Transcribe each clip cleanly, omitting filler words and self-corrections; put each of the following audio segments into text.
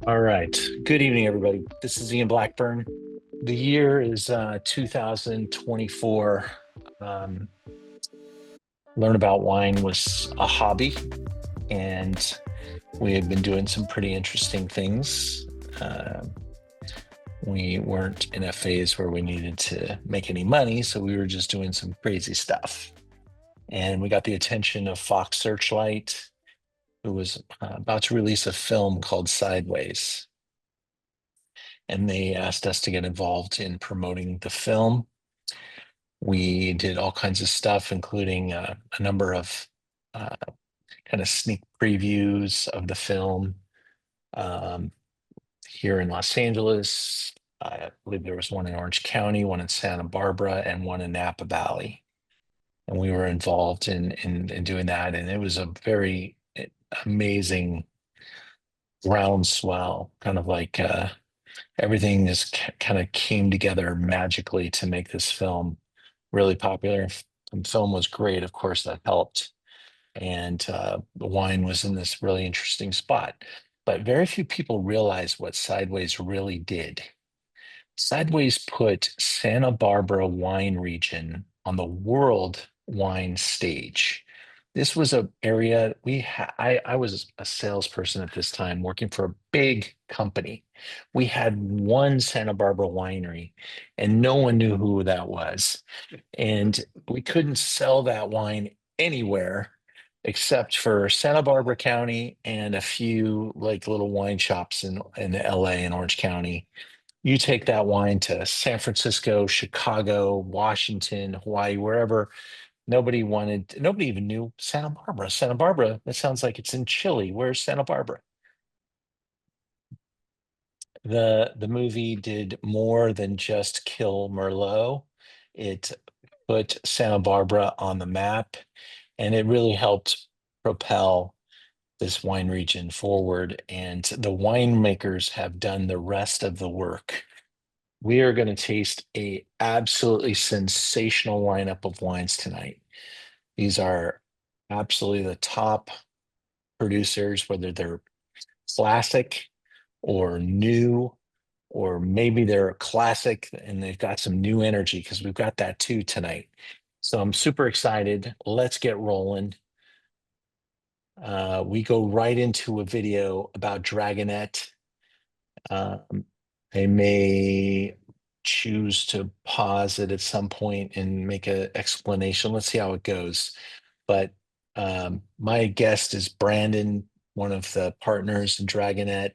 All right. Good evening, everybody. This is Ian Blackburn. The year is 2024. Um, Learn about wine was a hobby, and we had been doing some pretty interesting things. Uh, we weren't in a phase where we needed to make any money, so we were just doing some crazy stuff. And we got the attention of Fox Searchlight, who was about to release a film called Sideways. And they asked us to get involved in promoting the film. We did all kinds of stuff, including a number of uh, kind of sneak previews of the film um, here in Los Angeles. I believe there was one in Orange County, one in Santa Barbara, and one in Napa Valley. And we were involved in doing that, and it was a very amazing groundswell, kind of like everything just kind of came together magically to make this film really popular. The film was great, of course, that helped. And the wine was in this really interesting spot. But very few people realize what Sideways really did. Sideways put Santa Barbara wine region on the world wine stage. This was an area I was a salesperson at this time working for a big company. We had one Santa Barbara winery, and no one knew who that was. And we couldn't sell that wine anywhere except for Santa Barbara County and a few like little wine shops in LA and Orange County. You take that wine to San Francisco, Chicago, Washington, Hawaii, wherever. Nobody even knew Santa Barbara. Santa Barbara, that sounds like it's in Chile. Where's Santa Barbara? The movie did more than just kill Merlot. It put Santa Barbara on the map, and it really helped propel this wine region forward. And the winemakers have done the rest of the work. We are going to taste a absolutely sensational lineup of wines tonight. These are absolutely the top producers, whether they're classic or new, or maybe they're a classic and they've got some new energy because we've got that too tonight. So I'm super excited. Let's get rolling. We go right into a video about Dragonette. Um, they may choose to pause it at some point and make an explanation. Let's see how it goes. But my guest is Brandon, one of the partners in Dragonette,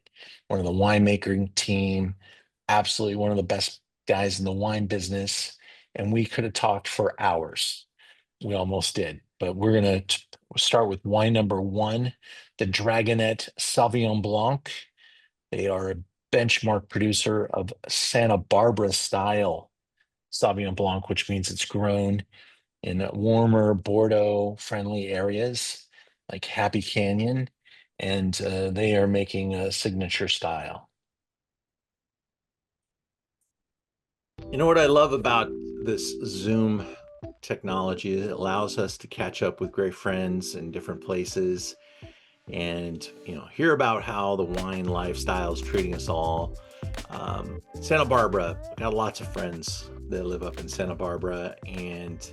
one of the winemaking team, absolutely one of the best guys in the wine business. And we could have talked for hours. We almost did. But we're going to start with wine number one, the Dragonette Sauvignon Blanc. They are a benchmark producer of Santa Barbara style Sauvignon Blanc, which means it's grown in warmer Bordeaux friendly areas like Happy Canyon. And they are making a signature style. You know what I love about this Zoom technology is it allows us to catch up with great friends in different places and hear about how the wine lifestyle is treating us all. Santa Barbara, I got lots of friends that live up in Santa Barbara, and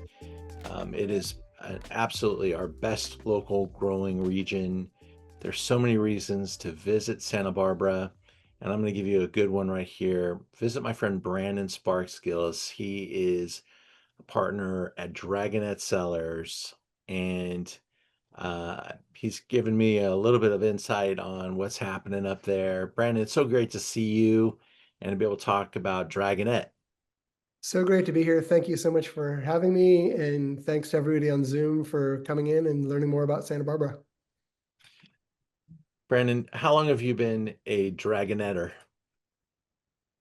it is absolutely our best local growing region. There's so many reasons to visit Santa Barbara, and I'm going to give you a good one right here. Visit my friend Brandon Sparks Gillis. He is a partner at Dragonette Cellars, and he's given me a little bit of insight on what's happening up there. Brandon, it's so great to see you and to be able to talk about Dragonette. So great to be here. Thank you so much for having me. And thanks to everybody on Zoom for coming in and learning more about Santa Barbara. Brandon, how long have you been a Dragonetter?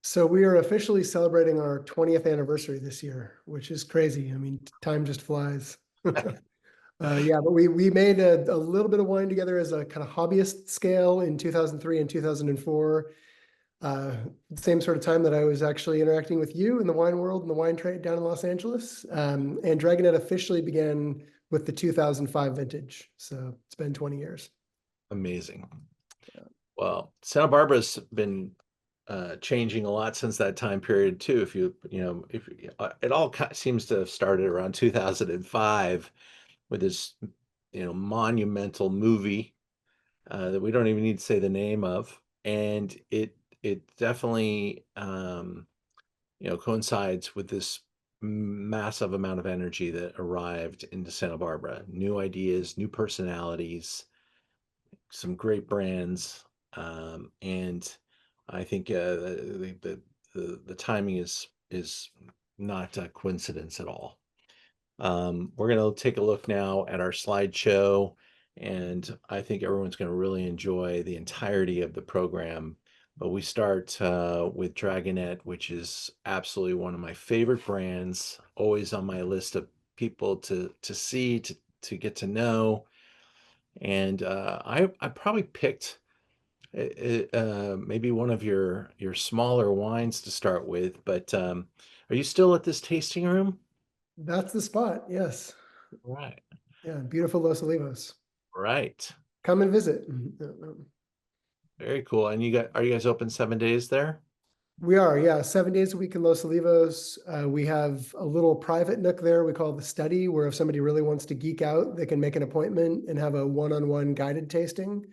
So we are officially celebrating our 20th anniversary this year, which is crazy. I mean, time just flies. Yeah, but we made a little bit of wine together as a kind of hobbyist scale in 2003 and 2004. Same sort of time that I was actually interacting with you in the wine world and the wine trade down in Los Angeles. And Dragonette officially began with the 2005 vintage. So it's been 20 years. Amazing. Well, Santa Barbara's been changing a lot since that time period too. If if it all seems to have started around 2005 with this, monumental movie that we don't even need to say the name of, and it definitely coincides with this massive amount of energy that arrived into Santa Barbara. New ideas, new personalities, some great brands, and I think the timing is not a coincidence at all. We're going to take a look now at our slideshow, and I think everyone's going to really enjoy the entirety of the program. But we start with Dragonette, which is absolutely one of my favorite brands, always on my list of people to see, to get to know. And I probably picked maybe one of your smaller wines to start with. But are you still at this tasting room? That's the spot. Yes. Right. Yeah. Beautiful Los Olivos. Right. Come and visit. Very cool. And are you guys open 7 days there? We are, yeah, 7 days a week in Los Olivos. We have a little private nook there we call the study, where if somebody really wants to geek out, they can make an appointment and have a one-on-one guided tasting.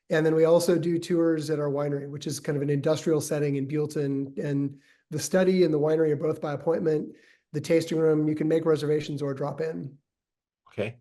And then we also do tours at our winery, which is kind of an industrial setting in Buellton. And the study and the winery are both by appointment. The tasting room, you can make reservations or drop in. Okay.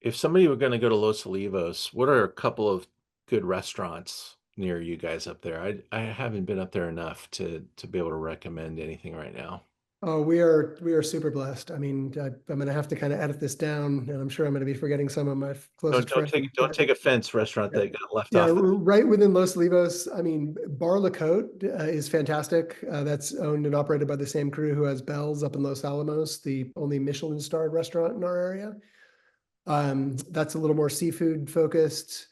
If somebody were going to go to Los Olivos, what are a couple of good restaurants near you guys up there? I haven't been up there enough to be able to recommend anything right now. Oh, we are super blessed. I mean, I'm going to have to kind of edit this down, and I'm sure I'm going to be forgetting some of my closest friends. Don't take offense, restaurant Yeah. that got left Yeah, off. right within Los Olivos. I mean, Bar La Cote is fantastic. That's owned and operated by the same crew who has Bell's up in Los Alamos, the only Michelin-starred restaurant in our area. That's a little more seafood focused.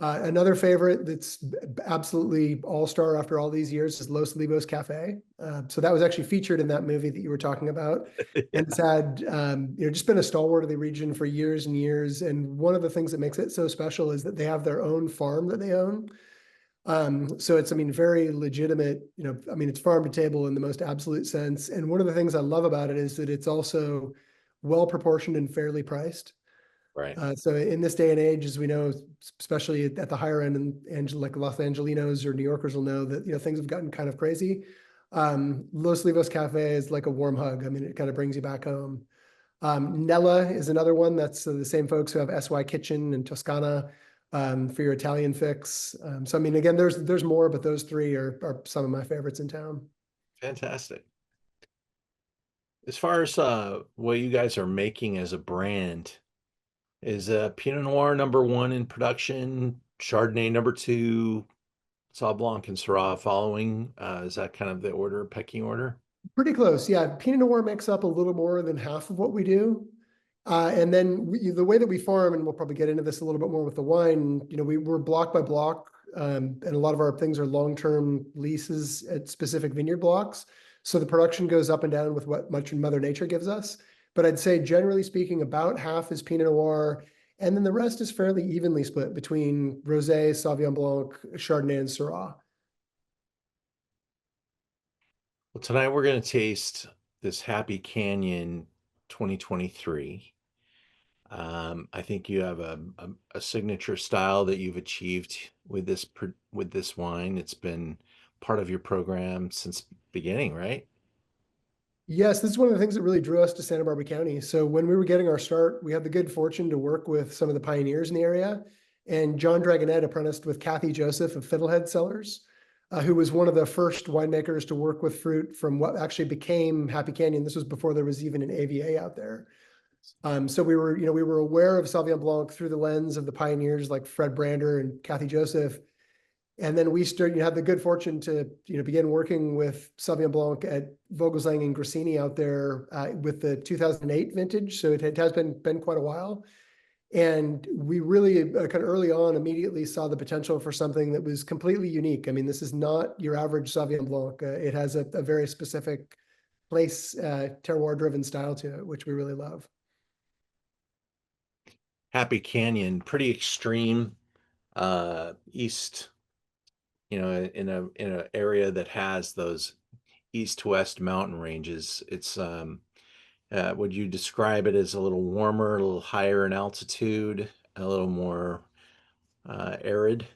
Another favorite that's absolutely all-star after all these years is Los Olivos Cafe. So that was actually featured in that movie that you were talking about. Yeah. And it's had, just been a stalwart of the region for years and years. And one of the things that makes it so special is that they have their own farm that they own. So it's, I mean, very legitimate, I mean, it's farm to table in the most absolute sense. And one of the things I love about it is that it's also well proportioned and fairly priced. Right. So in this day and age, as we know, especially at the higher end, and like Los Angelinos or New Yorkers will know that things have gotten kind of crazy. Los Olivos Cafe is like a warm hug. I mean, it kind of brings you back home. Nella is another one that's the same folks who have SY Kitchen and Toscana for your Italian fix. So I mean, again, there's more, but those three are some of my favorites in town. Fantastic. As far as what you guys are making as a brand, is Pinot Noir #1 in production, Chardonnay #2, Sauv Blanc and Syrah following? Is that kind of the pecking order? Pretty close, yeah. Pinot Noir makes up a little more than half of what we do. And then the way that we farm, and we'll probably get into this a little bit more with the wine, we're block by block, and a lot of our things are long-term leases at specific vineyard blocks. So the production goes up and down with what much Mother Nature gives us. But I'd say, generally speaking, about half is Pinot Noir, and then the rest is fairly evenly split between Rosé, Sauvignon Blanc, Chardonnay, and Syrah. Well, tonight we're going to taste this Happy Canyon 2023. I think you have a signature style that you've achieved with this wine. It's been part of your program since beginning, right? Yes, this is one of the things that really drew us to Santa Barbara County. So when we were getting our start, we had the good fortune to work with some of the pioneers in the area. And John Dragonette apprenticed with Kathy Joseph of Fiddlehead Cellars, who was one of the first winemakers to work with fruit from what actually became Happy Canyon. This was before there was even an AVA out there. So we were aware of Sauvignon Blanc through the lens of the pioneers like Fred Brander and Kathy Joseph. And then we had the good fortune to begin working with Sauvignon Blanc at Vogelsang and Grassini out there with the 2008 vintage. So it has been quite a while. And we really kind of early on immediately saw the potential for something that was completely unique. I mean, this is not your average Sauvignon Blanc. It has a very specific place, terroir-driven style to it, which we really love. Happy Canyon, pretty extreme east, in an area that has those east-west mountain ranges. It's would you describe it as a little warmer, a little higher in altitude, a little more arid?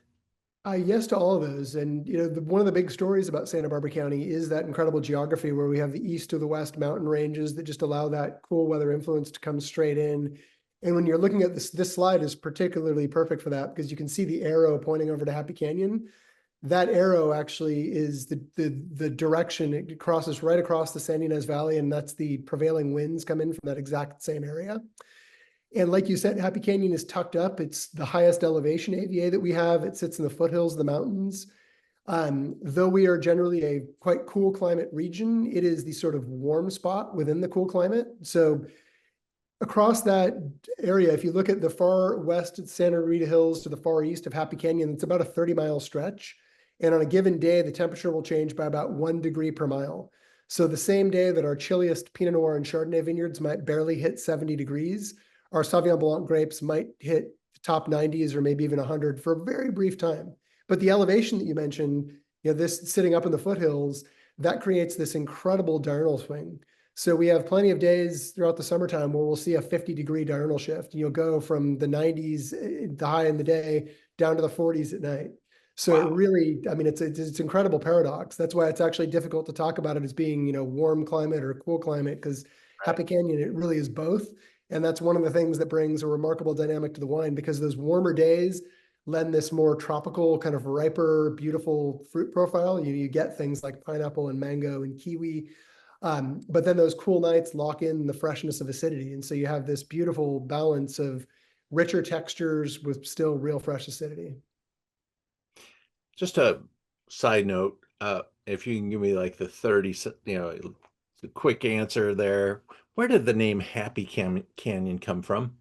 Yes to all of those. And, one of the big stories about Santa Barbara County is that incredible geography where we have the east to the west mountain ranges that just allow that cool weather influence to come straight in. And when you're looking at this slide is particularly perfect for that because you can see the arrow pointing over to Happy Canyon. That arrow actually is the direction it crosses right across the San Ynez Valley, and that's the prevailing winds come in from that exact same area. And like you said, Happy Canyon is tucked up. It's the highest elevation AVA that we have. It sits in the foothills of the mountains. Though we are generally a quite cool climate region, it is the sort of warm spot within the cool climate. So across that area, if you look at the far west at Santa Rita Hills to the far east of Happy Canyon, it's about a 30-mile stretch. And on a given day, the temperature will change by about 1 degree per mile. So the same day that our chilliest Pinot Noir and Chardonnay vineyards might barely hit 70 degrees, our Sauvignon Blanc grapes might hit the top 90s or maybe even 100 for a very brief time. But the elevation that you mentioned, this sitting up in the foothills, that creates this incredible diurnal swing. So we have plenty of days throughout the summertime where we'll see a 50-degree diurnal shift. You'll go from the 90s, the high in the day, down to the 40s at night. So It really, I mean, it's incredible paradox. That's why it's actually difficult to talk about it as being, warm climate or cool climate, because Happy Canyon, it really is both. And that's one of the things that brings a remarkable dynamic to the wine, because those warmer days lend this more tropical, kind of riper, beautiful fruit profile. You get things like pineapple and mango and kiwi. But then those cool nights lock in the freshness of acidity. And so you have this beautiful balance of richer textures with still real fresh acidity. Just a side note, if you can give me like the 30, the quick answer there. Where did the name Happy Canyon come from?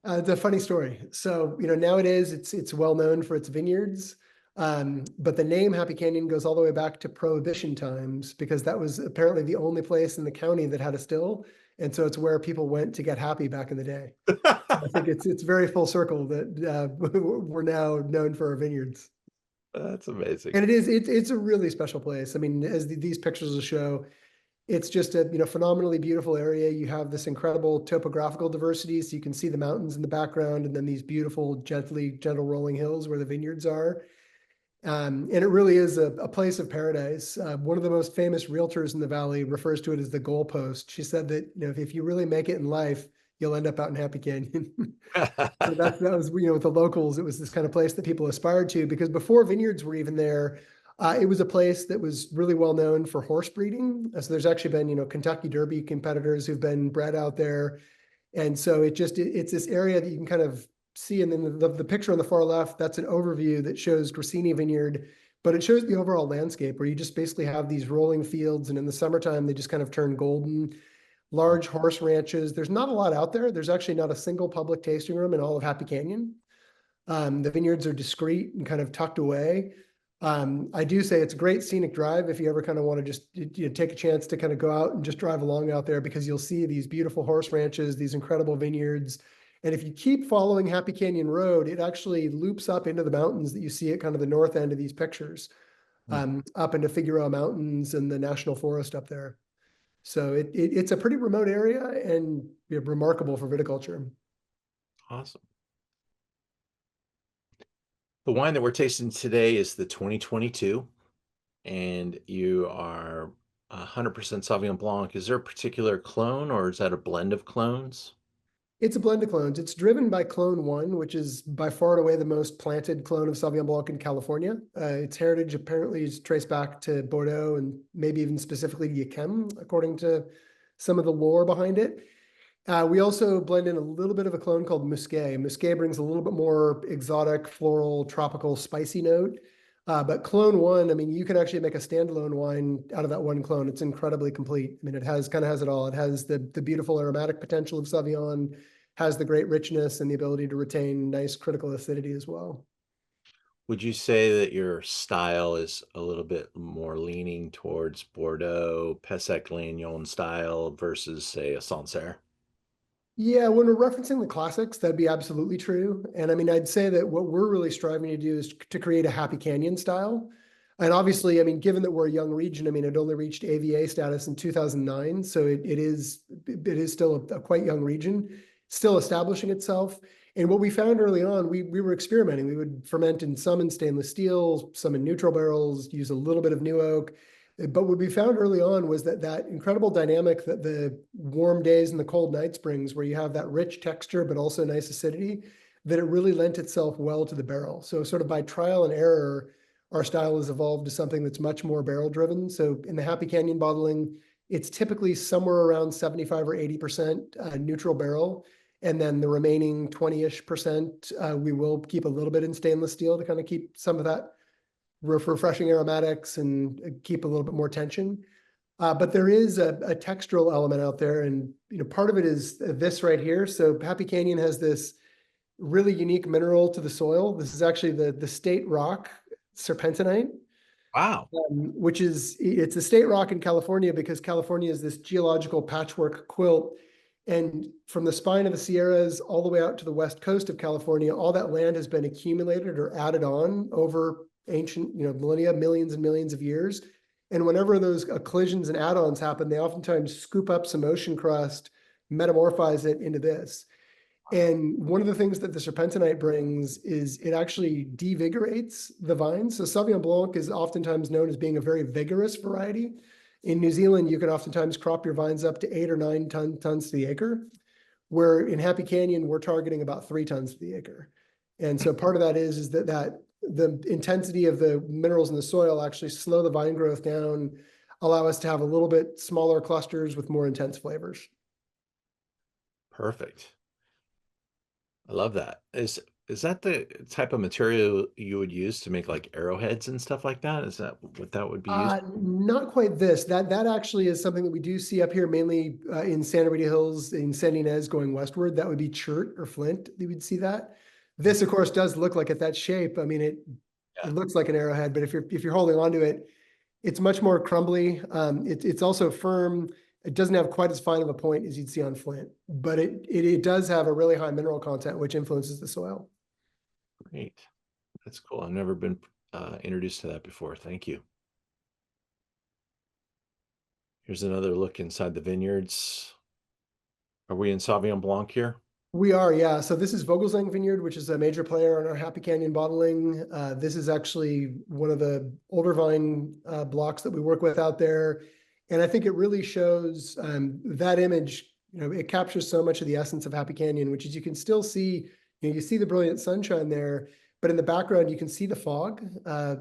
It's a funny story. So, nowadays it's well known for its vineyards. But the name Happy Canyon goes all the way back to Prohibition times, because that was apparently the only place in the county that had a still. And so it's where people went to get happy back in the day. So I think it's very full circle that we're now known for our vineyards. That's amazing. And it's a really special place. I mean, as these pictures will show, it's just a phenomenally beautiful area. You have this incredible topographical diversity, so you can see the mountains in the background, and then these beautiful, gentle rolling hills where the vineyards are. And it really is a place of paradise. One of the most famous realtors in the valley refers to it as the goalpost. She said that if you really make it in life, you'll end up out in Happy Canyon. So that was with the locals, it was this kind of place that people aspired to, because before vineyards were even there, it was a place that was really well known for horse breeding. So there's actually been Kentucky Derby competitors who've been bred out there, and so it's this area that you can kind of see. And then the picture on the far left, that's an overview that shows Grassini Vineyard, but it shows the overall landscape where you just basically have these rolling fields, and in the summertime they just kind of turn golden. Large horse ranches. There's not a lot out there. There's actually not a single public tasting room in all of Happy Canyon. The vineyards are discreet and kind of tucked away. I do say it's a great scenic drive if you ever kind of want to just take a chance to kind of go out and just drive along out there, because you'll see these beautiful horse ranches, these incredible vineyards. And if you keep following Happy Canyon Road, it actually loops up into the mountains that you see at kind of the north end of these pictures, up into Figueroa Mountains and the National Forest up there. So it's a pretty remote area and remarkable for viticulture. Awesome. The wine that we're tasting today is the 2022, and you are 100% Sauvignon Blanc. Is there a particular clone, or is that a blend of clones? It's a blend of clones. It's driven by Clone 1, which is by far and away the most planted clone of Sauvignon Blanc in California. Its heritage apparently is traced back to Bordeaux and maybe even specifically to Yquem, according to some of the lore behind it. We also blend in a little bit of a clone called Musqué. Musqué brings a little bit more exotic, floral, tropical, spicy note. But Clone 1, I mean, you can actually make a standalone wine out of that one clone. It's incredibly complete. I mean, it kind of has it all. It has the beautiful aromatic potential of Sauvignon, has the great richness and the ability to retain nice critical acidity as well. Would you say that your style is a little bit more leaning towards Bordeaux, Pessac Lignon style versus, say, a Sancerre? Yeah, when we're referencing the classics, that'd be absolutely true. And I mean, I'd say that what we're really striving to do is to create a Happy Canyon style. And obviously, I mean, given that we're a young region, I mean, it only reached AVA status in 2009. So it is still a quite young region, still establishing itself. And what we found early on, we were experimenting. We would ferment in some in stainless steel, some in neutral barrels, use a little bit of new oak. But what we found early on was that incredible dynamic that the warm days and the cold nights brings, where you have that rich texture, but also nice acidity, that it really lent itself well to the barrel. So sort of by trial and error, our style has evolved to something that's much more barrel driven. So in the Happy Canyon bottling, it's typically somewhere around 75 or 80% neutral barrel. And then the remaining 20-ish%, we will keep a little bit in stainless steel to kind of keep some of that refreshing aromatics and keep a little bit more tension. But there is a textural element out there, and part of it is this right here. So Happy Canyon has this really unique mineral to the soil. This is actually the state rock serpentinite, Wow. which it's a state rock in California because California is this geological patchwork quilt. And from the spine of the Sierras all the way out to the west coast of California, all that land has been accumulated or added on over ancient, millennia, millions and millions of years. And whenever those collisions and add-ons happen, they oftentimes scoop up some ocean crust, metamorphize it into this. And one of the things that the serpentinite brings is it actually devigorates the vines. So Sauvignon Blanc is oftentimes known as being a very vigorous variety. In New Zealand, you can oftentimes crop your vines up to 8 or 9 tons to the acre, where in Happy Canyon, we're targeting about 3 tons to the acre. And so part of that is that the intensity of the minerals in the soil actually slow the vine growth down, allow us to have a little bit smaller clusters with more intense flavors. Perfect. I love that. Is that the type of material you would use to make like arrowheads and stuff like that? Is that what that would be used? Not quite this. That actually is something that we do see up here, mainly in Santa Rita Hills, in San Ynez going westward. That would be chert or flint. You would see that. This, of course, does look like at that shape. I mean, it looks like an arrowhead, but if you're holding onto it, it's much more crumbly. It's also firm. It doesn't have quite as fine of a point as you'd see on flint, but it does have a really high mineral content, which influences the soil. Great. That's cool. I've never been introduced to that before. Thank you. Here's another look inside the vineyards. Are we in Sauvignon Blanc here? We are, yeah. So this is Vogelsang Vineyard, which is a major player on our Happy Canyon bottling. This is actually one of the older vine blocks that we work with out there. And I think it really shows that image, it captures so much of the essence of Happy Canyon, which is you can still see, you see the brilliant sunshine there, but in the background, you can see the fog,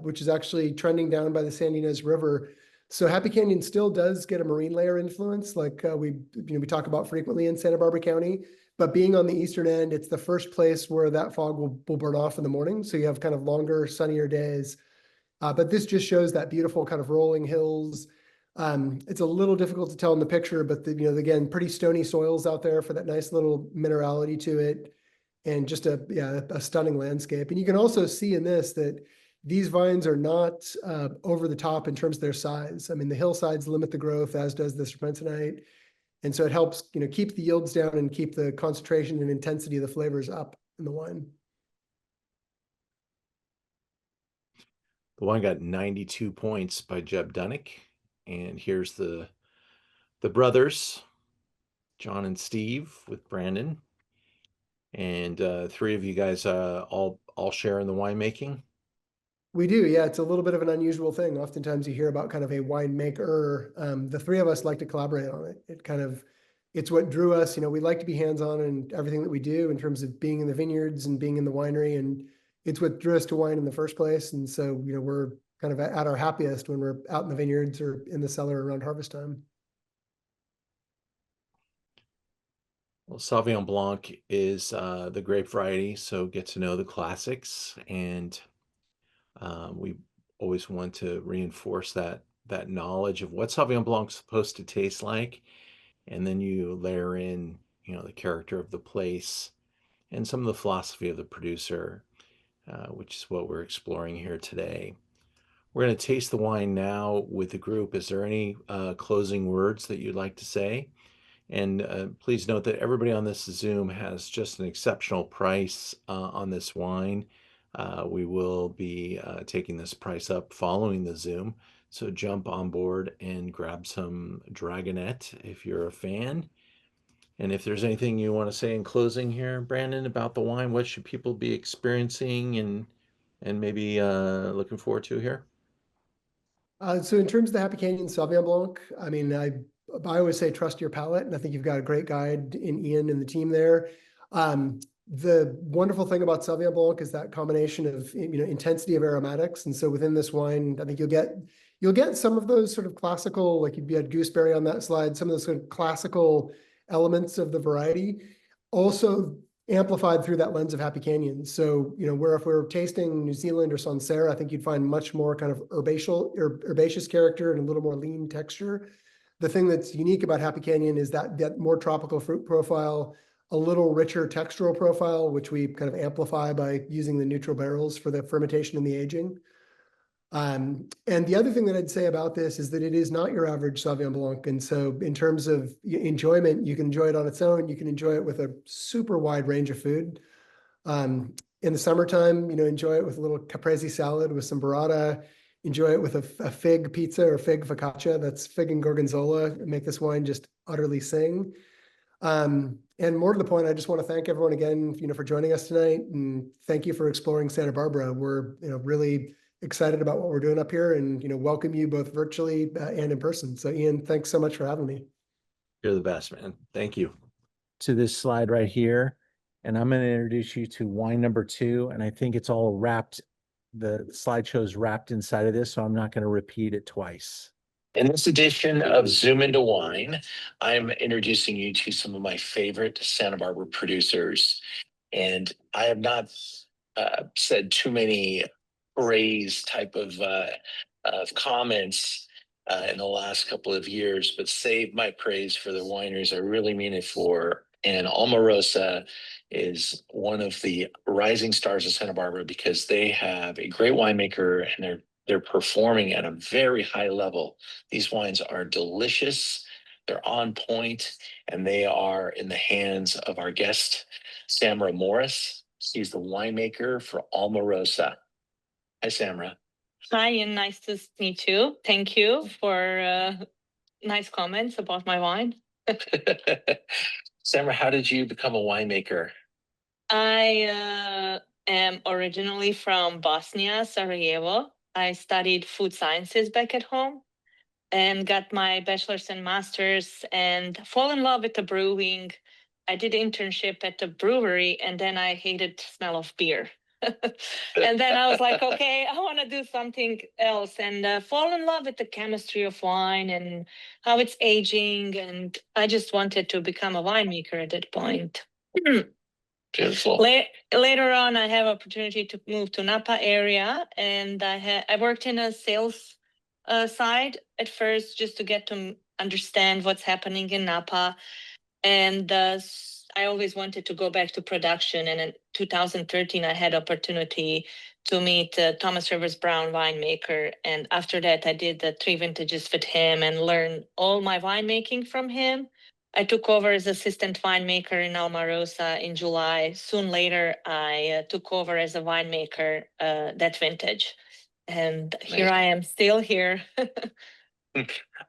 which is actually trending down by the San Ynez River. So Happy Canyon still does get a marine layer influence, like we talk about frequently in Santa Barbara County. But being on the eastern end, it's the first place where that fog will burn off in the morning. So you have kind of longer, sunnier days. But this just shows that beautiful kind of rolling hills. It's a little difficult to tell in the picture, but again, pretty stony soils out there for that nice little minerality to it. And just a stunning landscape. And you can also see in this that these vines are not over the top in terms of their size. I mean, the hillsides limit the growth, as does the serpentinite. And so it helps, keep the yields down and keep the concentration and intensity of the flavors up in the wine. The wine got 92 points by Jeb Dunnick. And here's the brothers, John and Steve with Brandon. And three of you guys all share in the winemaking. We do, yeah. It's a little bit of an unusual thing. Oftentimes you hear about kind of a winemaker. The three of us like to collaborate on it. It's what drew us. We like to be hands-on in everything that we do in terms of being in the vineyards and being in the winery. And it's what drew us to wine in the first place. And so, we're kind of at our happiest when we're out in the vineyards or in the cellar around harvest time. Well, Sauvignon Blanc is the grape variety, so get to know the classics. And we always want to reinforce that knowledge of what Sauvignon Blanc's supposed to taste like. And then you layer in, the character of the place and some of the philosophy of the producer, which is what we're exploring here today. We're going to taste the wine now with the group. Is there any closing words that you'd like to say? And please note that everybody on this Zoom has just an exceptional price on this wine. We will be taking this price up following the Zoom. So jump on board and grab some Dragonette if you're a fan. And if there's anything you want to say in closing here, Brandon, about the wine, what should people be experiencing and maybe looking forward to here? So in terms of the Happy Canyon Sauvignon Blanc, I mean, I always say trust your palate, and I think you've got a great guide in Ian and the team there. The wonderful thing about Sauvignon Blanc is that combination of intensity of aromatics, and so within this wine, I think you'll get some of those sort of classical, like you had gooseberry on that slide, some of those sort of classical elements of the variety, also amplified through that lens of Happy Canyon. So, where if we're tasting New Zealand or Syrah, I think you'd find much more kind of herbaceous character and a little more lean texture. The thing that's unique about Happy Canyon is that more tropical fruit profile, a little richer textural profile, which we kind of amplify by using the neutral barrels for the fermentation and the aging. And the other thing that I'd say about this is that it is not your average Sauvignon Blanc. And so in terms of enjoyment, you can enjoy it on its own. You can enjoy it with a super wide range of food. In the summertime, enjoy it with a little caprese salad with some burrata. Enjoy it with a fig pizza or fig focaccia. That's fig and gorgonzola. Make this wine just utterly sing. And more to the point, I just want to thank everyone again, for joining us tonight, and thank you for exploring Santa Barbara. We're, really excited about what we're doing up here, and welcome you both virtually and in person. So Ian, thanks so much for having me. You're the best, man. Thank you. To this slide right here, and I'm going to introduce you to wine number 2, and I think it's all wrapped. The slideshow is wrapped inside of this, so I'm not going to repeat it twice. In this edition of Zoom into Wine, I'm introducing you to some of my favorite Santa Barbara producers. And I have not said too many praise type of comments in the last couple of years, but save my praise for the wineries I really mean it for. And Alma Rosa is one of the rising stars of Santa Barbara because they have a great winemaker and they're performing at a very high level. These wines are delicious, they're on point, and they are in the hands of our guest, Samra Morris. She's the winemaker for Alma Rosa. Hi, Samra. Hi, and nice to meet you. Thank you for nice comments about my wine. Samra, how did you become a winemaker? I am originally from Bosnia, Sarajevo. I studied food sciences back at home and got my bachelor's and master's and fall in love with the brewing. I did internship at the brewery, and then I hated the smell of beer. And then I was like, okay, I want to do something else, and fall in love with the chemistry of wine and how it's aging. And I just wanted to become a winemaker at that point. Beautiful. Later on, I have opportunity to move to Napa area, and I worked in a sales side at first just to get to understand what's happening in Napa. And I always wanted to go back to production. And in 2013, I had opportunity to meet Thomas Rivers Brown winemaker. And after that, I did the 3 vintages with him and learned all my winemaking from him. I took over as assistant winemaker in Alma Rosa in July. Soon later, I took over as a winemaker that vintage. And here I am still here.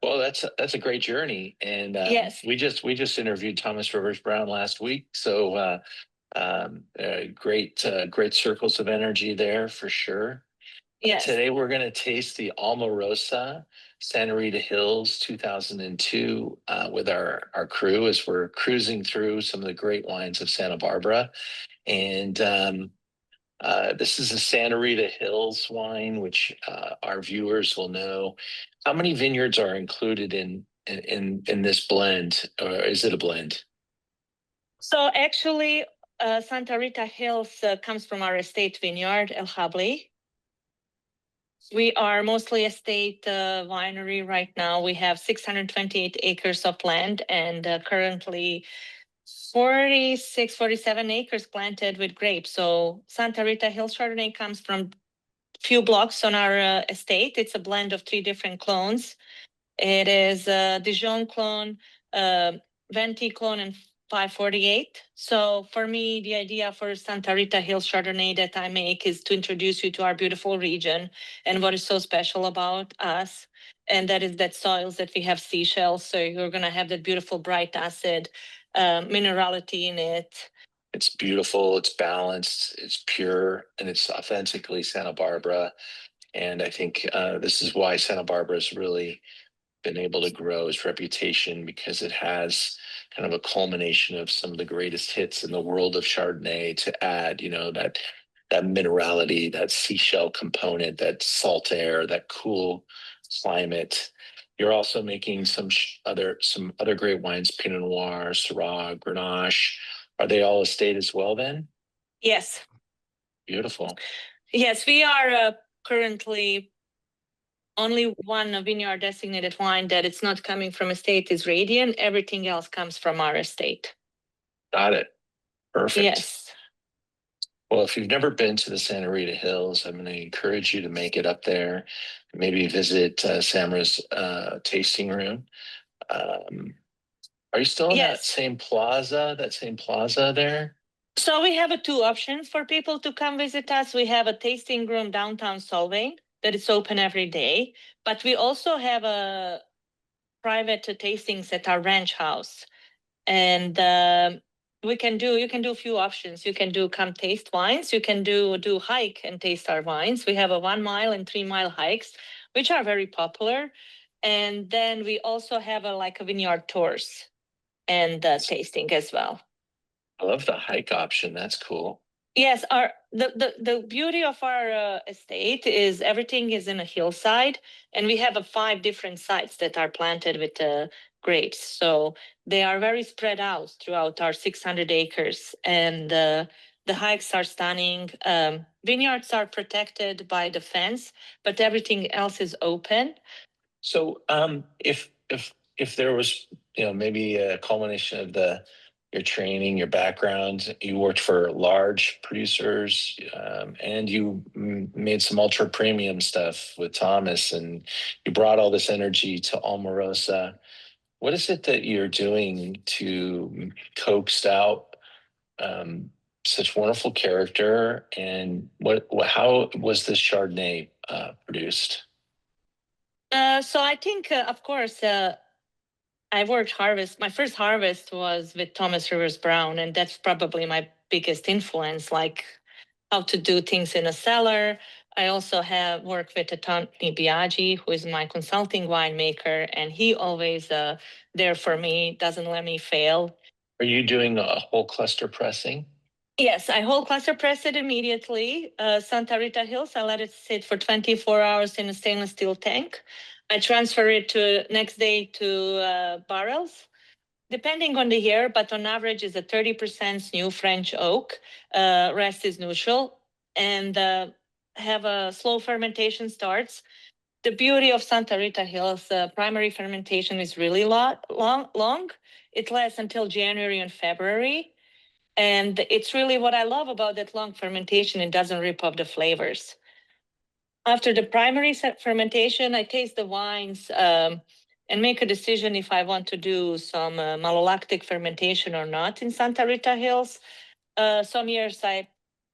Well, that's a great journey, and yes, we just interviewed Thomas Rivers Brown last week, so great circles of energy there for sure. Yes. Today we're going to taste the Alma Rosa Santa Rita Hills 2002 with our crew as we're cruising through some of the great wines of Santa Barbara, and this is a Santa Rita Hills wine, which our viewers will know. How many vineyards are included in this blend, or is it a blend? So actually, Santa Rita Hills comes from our estate vineyard, El Habli. We are mostly estate winery right now. We have 628 acres of land, and currently 47 acres planted with grapes. So Santa Rita Hills Chardonnay comes from few blocks on our estate. It's a blend of 3 different clones. It is a Dijon clone, Venti, Clone, and 548. So for me, the idea for Santa Rita Hills Chardonnay that I make is to introduce you to our beautiful region and what is so special about us. And that is that soils that we have seashells. So you're going to have that beautiful bright acid minerality in it. It's beautiful, it's balanced, it's pure, and it's authentically Santa Barbara. And I think this is why Santa Barbara's really been able to grow its reputation, because it has kind of a culmination of some of the greatest hits in the world of Chardonnay to add, that minerality, that seashell component, that salt air, that cool climate. You're also making some other great wines, Pinot Noir, Syrah, Grenache. Are they all estate as well then? Yes. Beautiful. Yes, we are currently only one vineyard designated wine that it's not coming from estate is Radiant. Everything else comes from our estate. Got it. Perfect. Yes. Well, if you've never been to the Santa Rita Hills, I'm going to encourage you to make it up there. Maybe visit Samra's tasting room. Are you still in that Yes. same plaza there? So we have two options for people to come visit us. We have a tasting room downtown Solvang that is open every day, but we also have a private tastings at our ranch house. And you can do a few options. You can do come taste wines. You can do hike and taste our wines. We have a 1 mile and 3 mile hikes, which are very popular. And then we also have a vineyard tours and tasting as well. I love the hike option. That's cool. Yes, the beauty of our estate is everything is in a hillside, and we have 5 different sites that are planted with grapes. So they are very spread out throughout our 600 acres, and the hikes are stunning. Vineyards are protected by the fence, but everything else is open. So, if there was, maybe a culmination of your training, your background, you worked for large producers, and you made some ultra premium stuff with Thomas, and you brought all this energy to Alma Rosa. What is it that you're doing to coax out such wonderful character, and how was this Chardonnay produced? So I think, of course, I worked harvest. My first harvest was with Thomas Rivers Brown, and that's probably my biggest influence, like how to do things in a cellar. I also have worked with Tony Biaggi, who is my consulting winemaker, and he always there for me, doesn't let me fail. Are you doing a whole cluster pressing? Yes, I whole cluster press it immediately. Santa Rita Hills, I let it sit for 24 hours in a stainless steel tank. I transfer it to next day to barrels, depending on the year, but on average is a 30% new French oak. Rest is neutral, and have a slow fermentation starts. The beauty of Santa Rita Hills, primary fermentation is really long. It lasts until January and February. And it's really what I love about that long fermentation. It doesn't rip off the flavors. After the primary fermentation, I taste the wines and make a decision if I want to do some malolactic fermentation or not in Santa Rita Hills. Some years I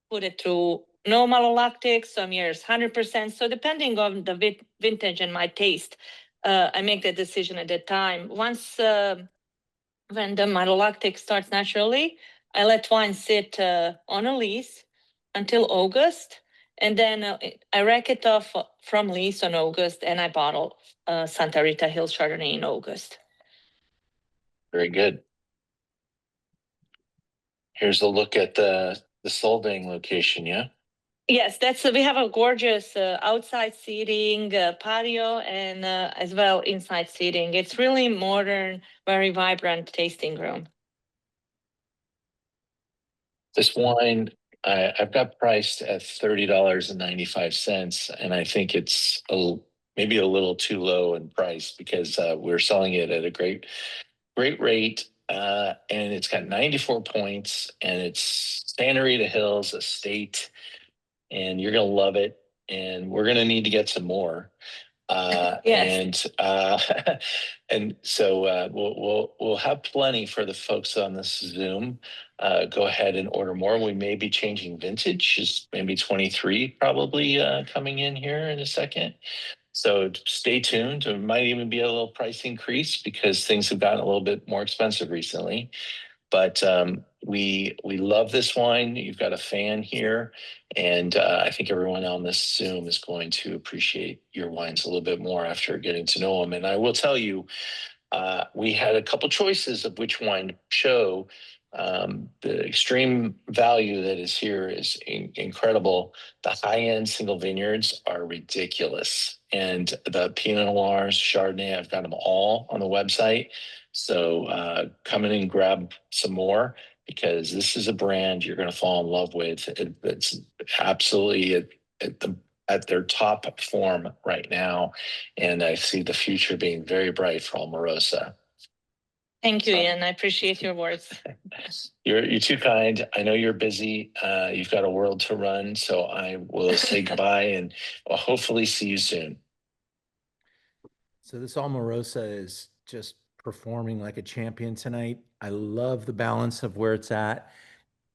put it through no malolactic, some years 100%. So depending on the vintage and my taste, I make that decision at that time. Once when the malolactic starts naturally, I let wine sit on a lees until August, and then I rack it off from lees on August, and I bottle Santa Rita Hills Chardonnay in August. Very good. Here's a look at the Solvang location, yeah? Yes, we have a gorgeous outside seating, patio, and as well inside seating. It's really modern, very vibrant tasting room. This wine, I've got priced at $30.95, and I think it's maybe a little too low in price, because we're selling it at a great rate, and it's got 94 points, and it's Santa Rita Hills Estate, and you're gonna love it, and we're gonna need to get some more. Yes. And so we'll have plenty for the folks on this Zoom. Go ahead and order more. We may be changing vintage, is maybe 23 probably coming in here in a second. So stay tuned. There might even be a little price increase because things have gotten a little bit more expensive recently. But we love this wine. You've got a fan here, and I think everyone on this Zoom is going to appreciate your wines a little bit more after getting to know them. And I will tell you, we had a couple choices of which wine to show. The extreme value that is here is incredible. The high-end single vineyards are ridiculous. And the Pinot Noirs, Chardonnay, I've got them all on the website. So come in and grab some more because this is a brand you're going to fall in love with. It's absolutely at their top form right now. And I see the future being very bright for Alma Rosa. Thank you, Ian. I appreciate your words. You're too kind. I know you're busy. You've got a world to run. So I will say goodbye and I'll hopefully see you soon. So this Alma Rosa is just performing like a champion tonight. I love the balance of where it's at.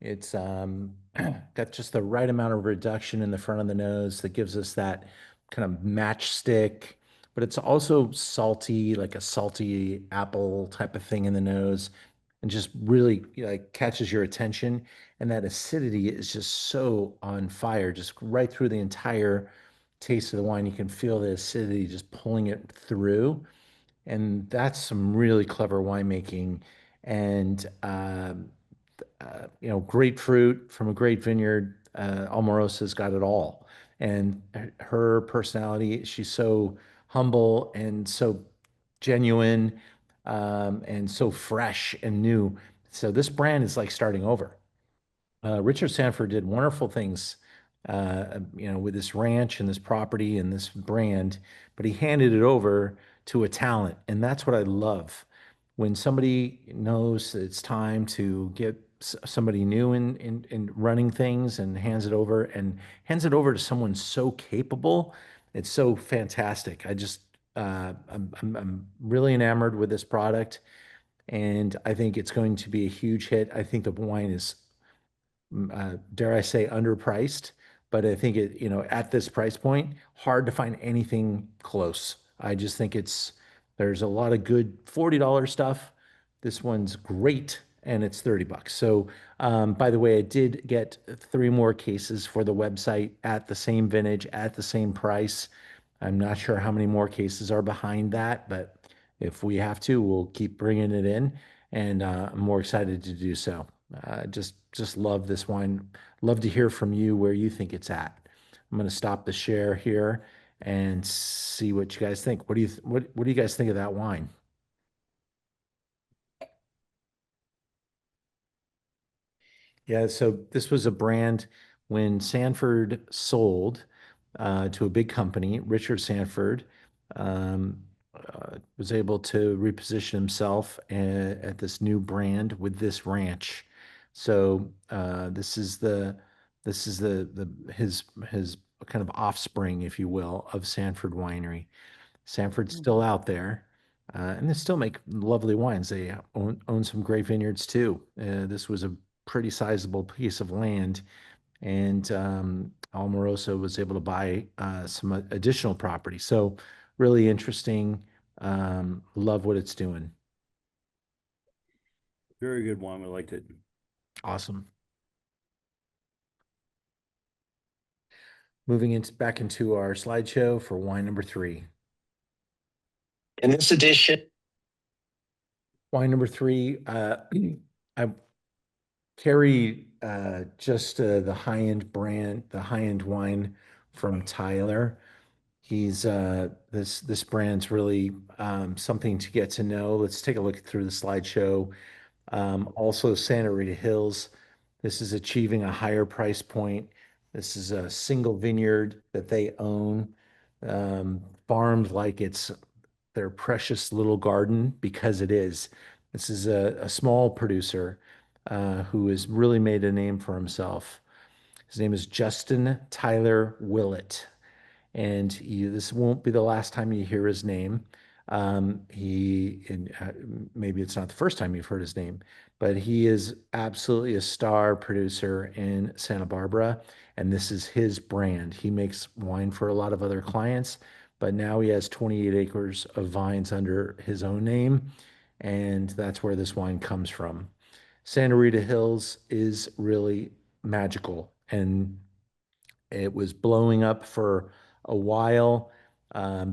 It's got just the right amount of reduction in the front of the nose that gives us that kind of matchstick, but it's also salty, like a salty apple type of thing in the nose, and just really like catches your attention. And that acidity is just so on fire, just right through the entire taste of the wine. You can feel the acidity just pulling it through. And that's some really clever winemaking. And grapefruit from a great vineyard. Almorosa's got it all. And her personality, she's so humble and so genuine, and so fresh and new. So this brand is like starting over. Richard Sanford did wonderful things, with this ranch and this property and this brand, but he handed it over to a talent, and that's what I love. When somebody knows that it's time to get somebody new in running things and hands it over to someone so capable, it's so fantastic. I'm really enamored with this product, and I think it's going to be a huge hit. I think the wine is dare I say, underpriced. But I think at this price point, hard to find anything close. I just think there's a lot of good $40 stuff. This one's great, and it's $30. So, by the way, I did get 3 more cases for the website at the same vintage, at the same price. I'm not sure how many more cases are behind that, but if we have to, we'll keep bringing it in, and I'm more excited to do so. Just love this wine. Love to hear from you where you think it's at. I'm going to stop the share here and see what you guys think. What do you guys think of that wine? Yeah, so this was a brand when Sanford sold to a big company. Richard Sanford was able to reposition himself at this new brand with this ranch. So this is his kind of offspring, if you will, of Sanford Winery. Sanford's still out there, and they still make lovely wines. They own some great vineyards too. This was a pretty sizable piece of land, and Almorosa was able to buy some additional property. So really interesting. Love what it's doing. Very good wine. We liked it. Awesome. Moving back into our slideshow for wine number 3. In this edition, Wine number 3, I carry just the high-end brand, the high-end wine from Tyler. He's this brand's really something to get to know. Let's take a look through the slideshow. Also, Santa Rita Hills. This is achieving a higher price point. This is a single vineyard that they own, farmed like it's their precious little garden, because it is. This is a small producer who has really made a name for himself. His name is Justin Tyler Willett, and this won't be the last time you hear his name. Maybe it's not the first time you've heard his name, but he is absolutely a star producer in Santa Barbara, and this is his brand. He makes wine for a lot of other clients, but now he has 28 acres of vines under his own name, and that's where this wine comes from. Santa Rita Hills is really magical, and it was blowing up for a while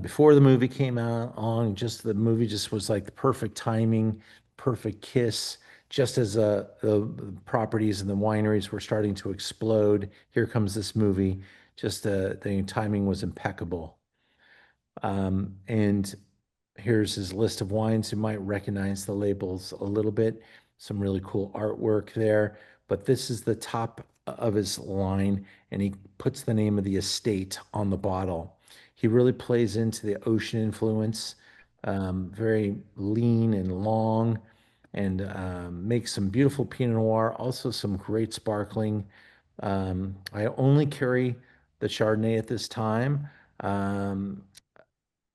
before the movie came out. On just the movie just was like the perfect timing, perfect kiss. Just as the properties and the wineries were starting to explode, here comes this movie. Just the timing was impeccable. And here's his list of wines. You might recognize the labels a little bit. Some really cool artwork there. But this is the top of his line, and he puts the name of the estate on the bottle. He really plays into the ocean influence, very lean and long, and makes some beautiful Pinot Noir, also some great sparkling. I only carry the Chardonnay at this time. Um,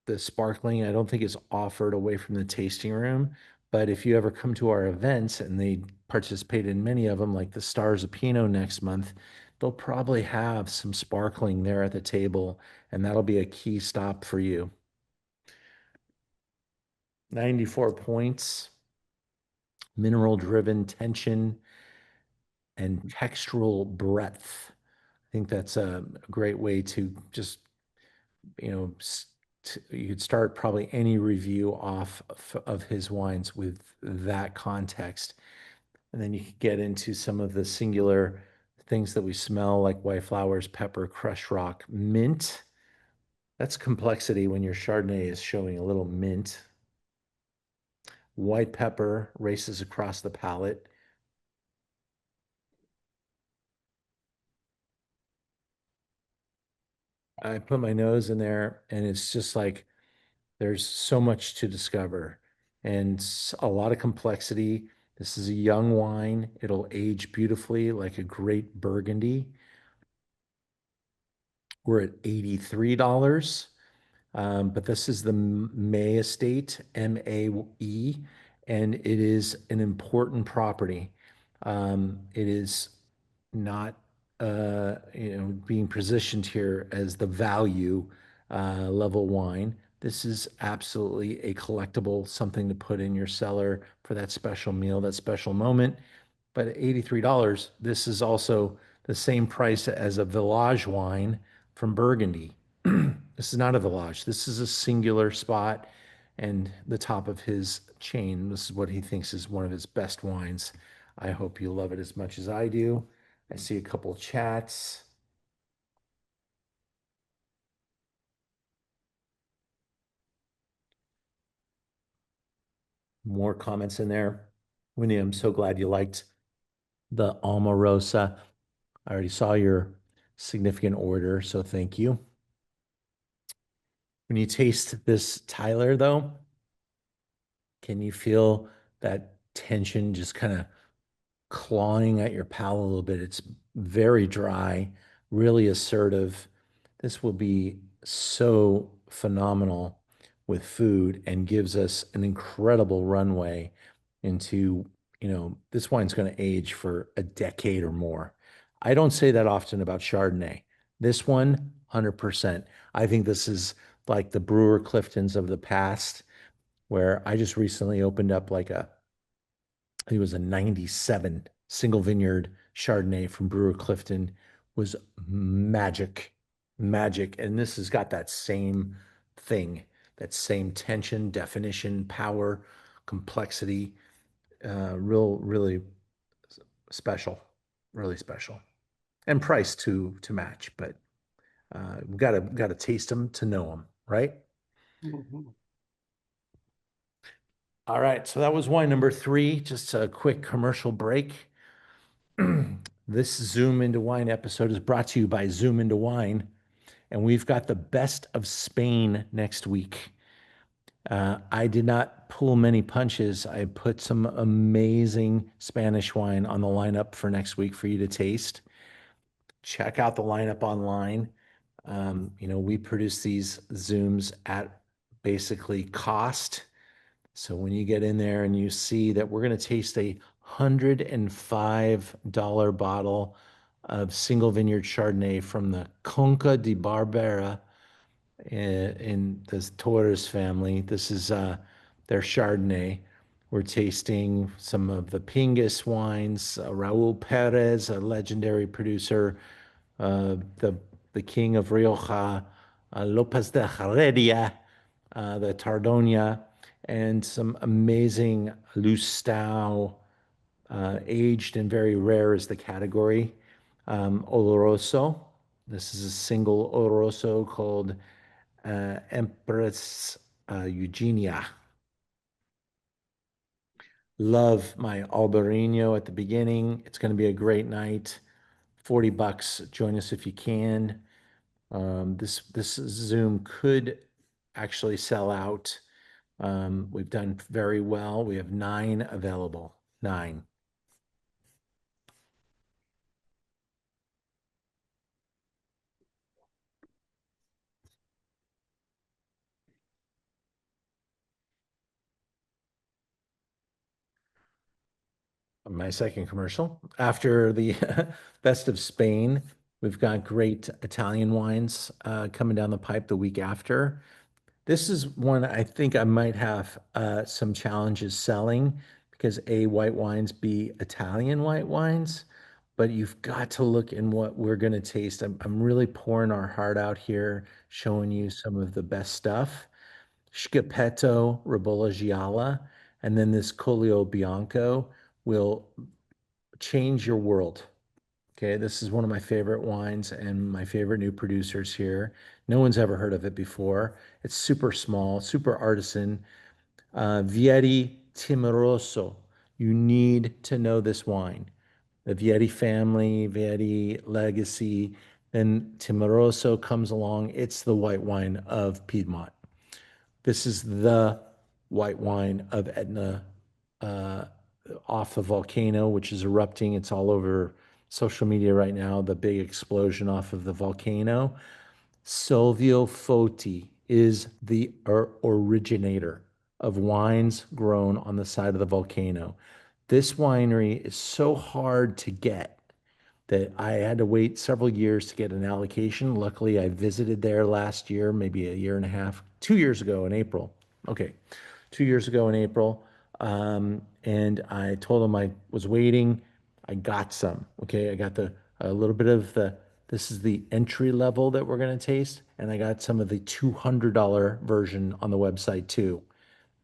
the sparkling, I don't think is offered away from the tasting room. But if you ever come to our events, and they participate in many of them, like the Stars of Pinot next month, they'll probably have some sparkling there at the table, and that'll be a key stop for you. 94 points, mineral driven tension, and textural breadth. I think that's a great way to just, you know, you could start probably any review off of his wines with that context. And then you could get into some of the singular things that we smell, like white flowers, pepper, crushed rock, mint. That's complexity when your Chardonnay is showing a little mint. White pepper races across the palate. I put my nose in there, and it's just like there's so much to discover and a lot of complexity. This is a young wine. It'll age beautifully like a great Burgundy. We're at $83. But this is the May Estate, MAE, and it is an important property. It is not, being positioned here as the value level wine. This is absolutely a collectible, something to put in your cellar for that special meal, that special moment. But at $83, this is also the same price as a Village wine from Burgundy. This is not a Village. This is a singular spot and the top of his chain. This is what he thinks is one of his best wines. I hope you love it as much as I do. I see a couple chats. More comments in there. Winnie, I'm so glad you liked the Alma Rosa. I already saw your significant order, so thank you. When you taste this Tyler, though, can you feel that tension just kind of clawing at your palate a little bit? It's very dry, really assertive. This will be so phenomenal with food and gives us an incredible runway into, this wine's going to age for a decade or more. I don't say that often about Chardonnay. This one, 100%. I think this is like the Brewer Cliftons of the past, where I just recently opened up I think it was a 97 single vineyard Chardonnay from Brewer Clifton. Was magic, magic. And this has got that same thing, that same tension, definition, power, complexity, really special, and price to match. But we got to taste them to know them, right? Mhm. All right, so that was wine number 3. Just a quick commercial break. This Zoom into Wine episode is brought to you by Zoom into Wine, and we've got the best of Spain next week. I did not pull many punches. I put some amazing Spanish wine on the lineup for next week for you to taste. Check out the lineup online. We produce these Zooms at basically cost. So when you get in there and you see that we're going to taste a $105 bottle of single vineyard Chardonnay from the Conca di Barbera in the Torres family. This is their Chardonnay. We're tasting some of the Pingus wines. Raul Perez, a legendary producer, the king of Rioja, Lopez de Heredia, the Tardonia, and some amazing Lustau, aged and very rare is the category. Oloroso. This is a single Oloroso called Empress Eugenia. Love my Albarino at the beginning. It's going to be a great night. $40. Join us if you can. This Zoom could actually sell out. We've done very well. We have 9 available. 9. My second commercial. After the Best of Spain, we've got great Italian wines coming down the pipe the week after. This is one I think I might have some challenges selling because A, white wines, B, Italian white wines. But you've got to look in what we're going to taste. I'm really pouring our heart out here, showing you some of the best stuff. Schiappetto Ribolla Gialla, and then this Collio Bianco will change your world. Okay, this is one of my favorite wines and my favorite new producers here. No one's ever heard of it before. It's super small, super artisan. Vieti Timoroso. You need to know this wine. The Vieti family, Vieti legacy. Then Timoroso comes along. It's the white wine of Piedmont. This is the white wine of Etna off the volcano, which is erupting. It's all over social media right now, the big explosion off of the volcano. Silvio Foti is the originator of wines grown on the side of the volcano. This winery is so hard to get that I had to wait several years to get an allocation. Luckily, I visited there last year, maybe a year and a half, 2 years ago in April. Okay, 2 years ago in April. And I told them I was waiting. I got some. Okay, I got a little bit of this is the entry level that we're going to taste. And I got some of the $200 version on the website too.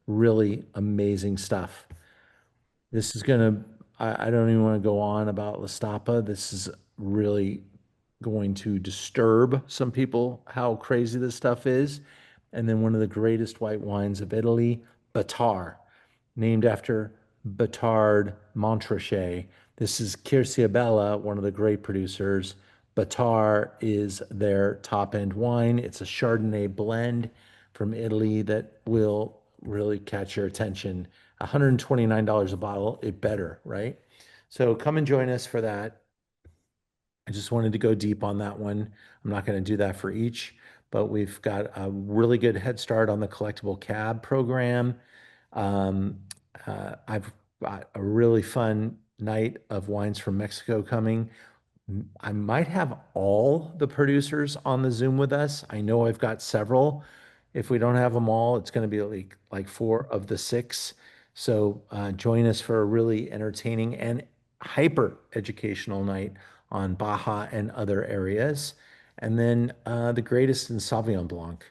Really amazing stuff. This is gonna, I don't even want to go on about L'Estapa. This is really going to disturb some people how crazy this stuff is. And then one of the greatest white wines of Italy, Batar, named after Batard Montrachet. This is Querciabella, one of the great producers. Batar is their top end wine. It's a Chardonnay blend from Italy that will really catch your attention. $129 a bottle, it better, right? So come and join us for that. I just wanted to go deep on that one. I'm not going to do that for each, but we've got a really good head start on the collectible cab program. I've got a really fun night of wines from Mexico coming. I might have all the producers on the Zoom with us. I know I've got several. If we don't have them all, it's going to be like 4 of the 6. So join us for a really entertaining and hyper educational night on Baja and other areas. And then the greatest in Sauvignon Blanc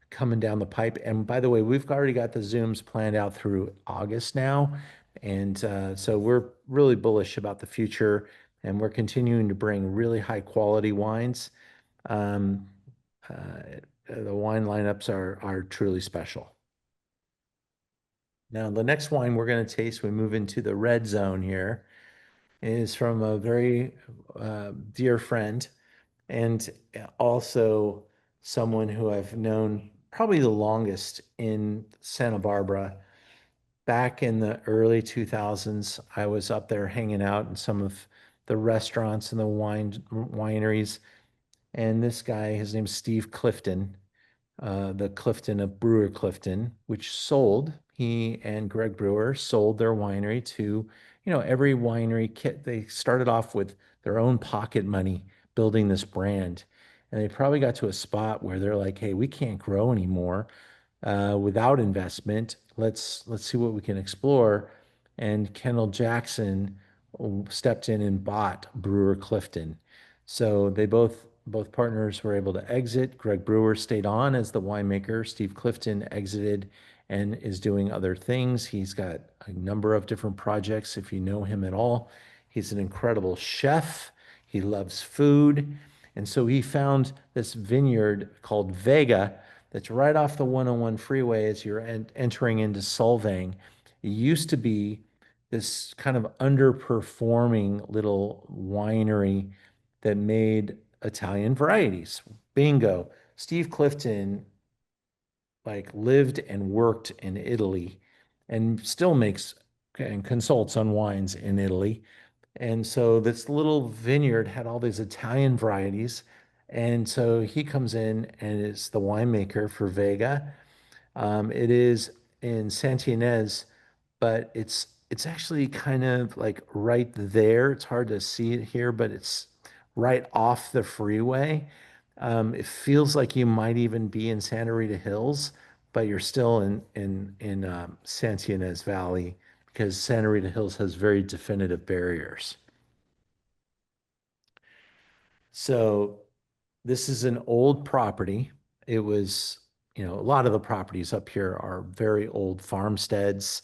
coming down the pipe. And by the way, we've already got the Zooms planned out through August now. And so we're really bullish about the future and we're continuing to bring really high quality wines. Um, the wine lineups are truly special. Now, the next wine we're going to taste, we move into the red zone here, is from a very dear friend and also someone who I've known probably the longest in Santa Barbara. Back in the early 2000s, I was up there hanging out in some of the restaurants and the wineries. And this guy, his name's Steve Clifton, the Clifton of Brewer Clifton, which sold, he and Greg Brewer sold their winery to, every winery kit. They started off with their own pocket money building this brand. And they probably got to a spot where they're like, hey, we can't grow anymore without investment. Let's see what we can explore. And Kendall Jackson stepped in and bought Brewer Clifton. So they both partners were able to exit. Greg Brewer stayed on as the winemaker. Steve Clifton exited and is doing other things. He's got a number of different projects. If you know him at all, he's an incredible chef. He loves food. And so he found this vineyard called Vega that's right off the 101 freeway as you're entering into Solvang. It used to be this kind of underperforming little winery that made Italian varieties. Bingo. Steve Clifton like lived and worked in Italy and still makes and consults on wines in Italy. And so this little vineyard had all these Italian varieties. And so he comes in and is the winemaker for Vega. It is in Ynez, but it's actually kind of like right there. It's hard to see it here, but it's right off the freeway. It feels like you might even be in Santa Rita Hills, but you're still in Santa Ynez Valley because Santa Rita Hills has very definitive barriers. So this is an old property. It was, a lot of the properties up here are very old farmsteads,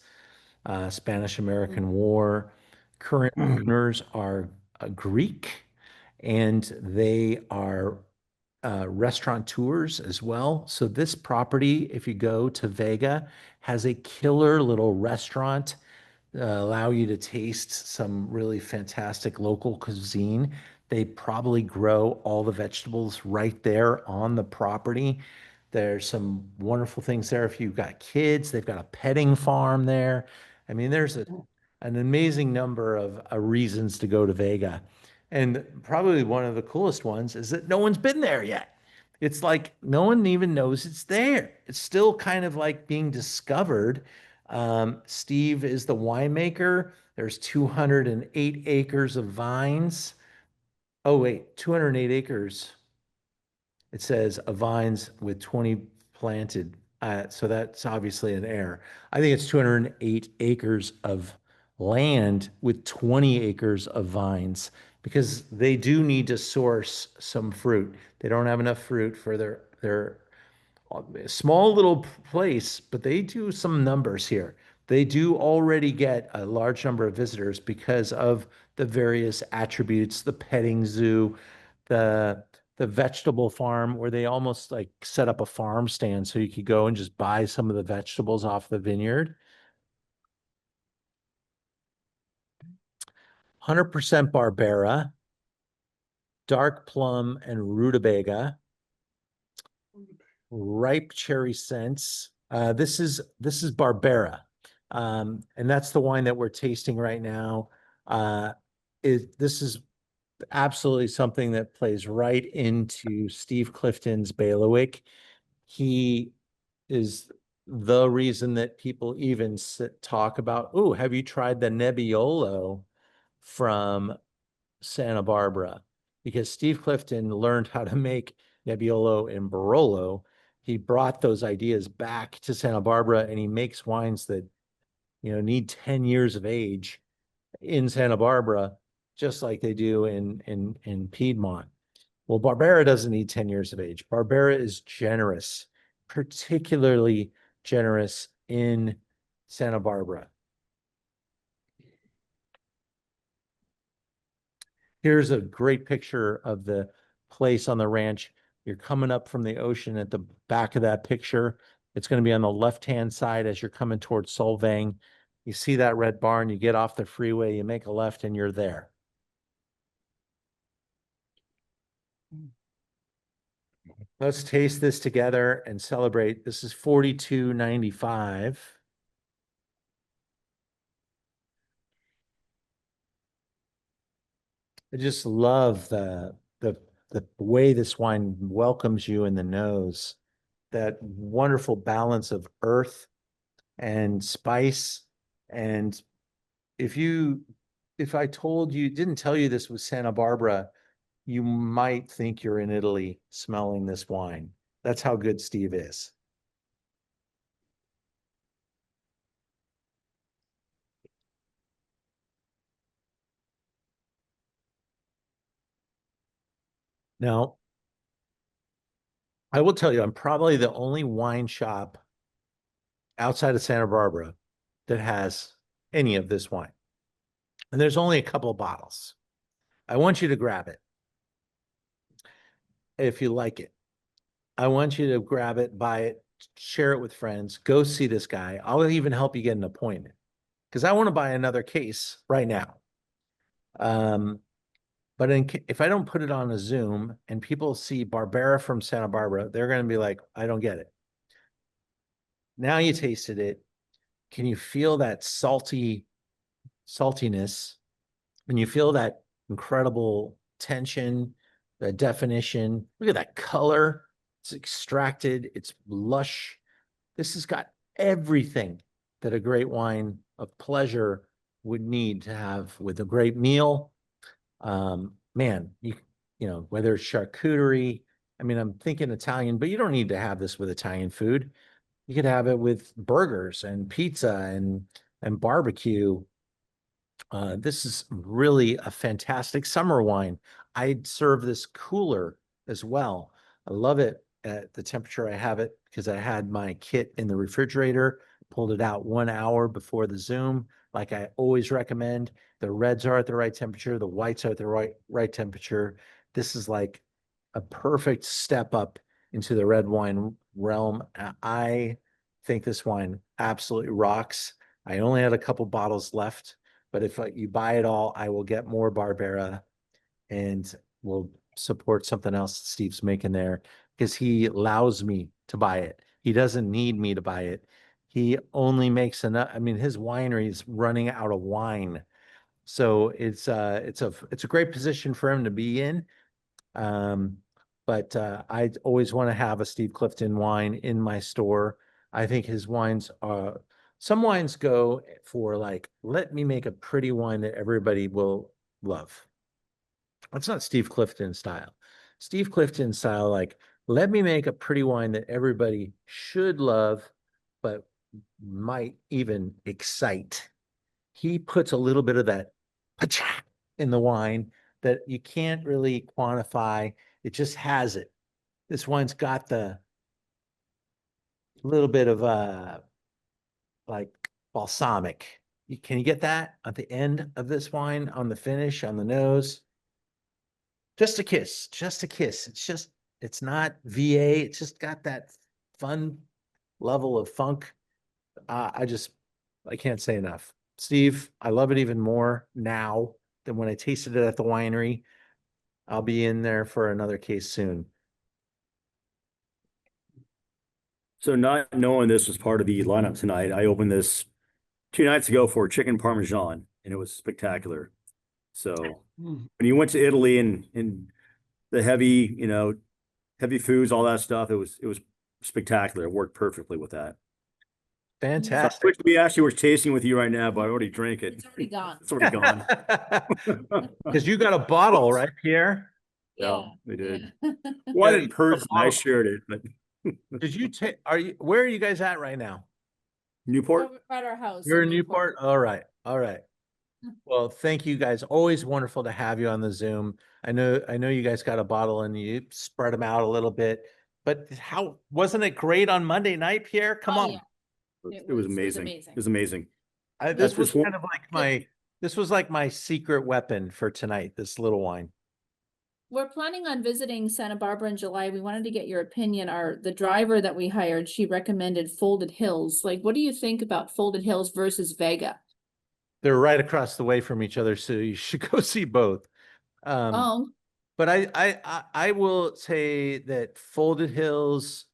Spanish-American War. Current owners are Greek, and they are restaurateurs as well. So this property, if you go to Vega, has a killer little restaurant, allow you to taste some really fantastic local cuisine. They probably grow all the vegetables right there on the property. There's some wonderful things there. If you've got kids, they've got a petting farm there. I mean, there's an amazing number of reasons to go to Vega. And probably one of the coolest ones is that no one's been there yet. It's like no one even knows it's there. It's still kind of like being discovered. Steve is the winemaker. There's 208 acres of vines. Oh, wait, 208 acres. It says of vines with 20 planted. So that's obviously an error. I think it's 208 acres of land with 20 acres of vines because they do need to source some fruit. They don't have enough fruit for their small little place, but they do some numbers here. They do already get a large number of visitors because of the various attributes, the petting zoo, the the vegetable farm where they almost like set up a farm stand so you could go and just buy some of the vegetables off the vineyard. 100% Barbera, dark plum and rutabaga, ripe cherry scents. This is Barbera, and that's the wine that we're tasting right now. This is absolutely something that plays right into Steve Clifton's bailiwick. He is the reason that people even talk about, oh, have you tried the Nebbiolo from Santa Barbara? Because Steve Clifton learned how to make Nebbiolo and Barolo. He brought those ideas back to Santa Barbara and he makes wines that, need 10 years of age in Santa Barbara, just like they do in Piedmont. Well, Barbera doesn't need 10 years of age. Barbera is generous, particularly generous in Santa Barbara. Here's a great picture of the place on the ranch. You're coming up from the ocean at the back of that picture. It's going to be on the left-hand side as you're coming towards Solvang. You see that red barn, you get off the freeway, you make a left, and you're there. Let's taste this together and celebrate. This is $42.95. I just love the the way this wine welcomes you in the nose, that wonderful balance of earth and spice. And if I didn't tell you this was Santa Barbara, you might think you're in Italy smelling this wine. That's how good Steve is. Now, I will tell you, I'm probably the only wine shop outside of Santa Barbara that has any of this wine. And there's only a couple of bottles. I want you to grab it if you like it. I want you to grab it, buy it, share it with friends, go see this guy. I'll even help you get an appointment because I want to buy another case right now. But if I don't put it on a Zoom and people see Barbera from Santa Barbara, they're going to be like, I don't get it. Now you tasted it. Can you feel that saltiness? And you feel that incredible tension, the definition. Look at that color. It's extracted. It's lush. This has got everything that a great wine of pleasure would need to have with a great meal. Man, you know, whether it's charcuterie, I mean, I'm thinking Italian, but you don't need to have this with Italian food. You could have it with burgers and pizza and barbecue. This is really a fantastic summer wine. I'd serve this cooler as well. I love it at the temperature I have it because I had my kit in the refrigerator, pulled it out 1 hour before the Zoom, like I always recommend. The reds are at the right temperature. The whites are at the right temperature. This is like a perfect step up into the red wine realm. I think this wine absolutely rocks. I only had a couple bottles left, but if you buy it all, I will get more Barbera and we'll support something else Steve's making there because he allows me to buy it. He doesn't need me to buy it. He only makes enough. I mean, his winery is running out of wine. So it's a great position for him to be in. But I always want to have a Steve Clifton wine in my store. I think his wines are, some wines go for like, let me make a pretty wine that everybody will love. That's not Steve Clifton style. Steve Clifton style, like, let me make a pretty wine that everybody should love, but might even excite. He puts a little bit of that in the wine that you can't really quantify. It just has it. This wine's got the little bit of like balsamic. Can you get that at the end of this wine, on the finish, on the nose? Just a kiss, just a kiss. It's not VA. It's just got that fun level of funk. I can't say enough. Steve, I love it even more now than when I tasted it at the winery. I'll be in there for another case soon. So not knowing this was part of the lineup tonight, I opened this 2 nights ago for chicken parmesan, and it was spectacular. So when you went to Italy and the heavy, heavy foods, all that stuff, it was spectacular. It worked perfectly with that. Fantastic. So we actually were tasting with you right now, but I already drank it. It's already gone. It's already gone. Because you got a bottle, right, Pierre? Yeah, we did. Yeah. One in person, I shared it, but Did you take? Where are you guys at right now? Newport. We're at our house. You're in Newport. All right. All right. Well, thank you guys. Always wonderful to have you on the Zoom. I know you guys got a bottle and you spread them out a little bit, but how wasn't it great on Monday night, Pierre? Come on. Yeah. It was amazing. It was amazing. This was kind of like this was like my secret weapon for tonight, this little wine. We're planning on visiting Santa Barbara in July. We wanted to get your opinion. The driver that we hired, she recommended Folded Hills. Like, what do you think about Folded Hills versus Vega? They're right across the way from each other, so you should go see both. But I will say that Folded Hills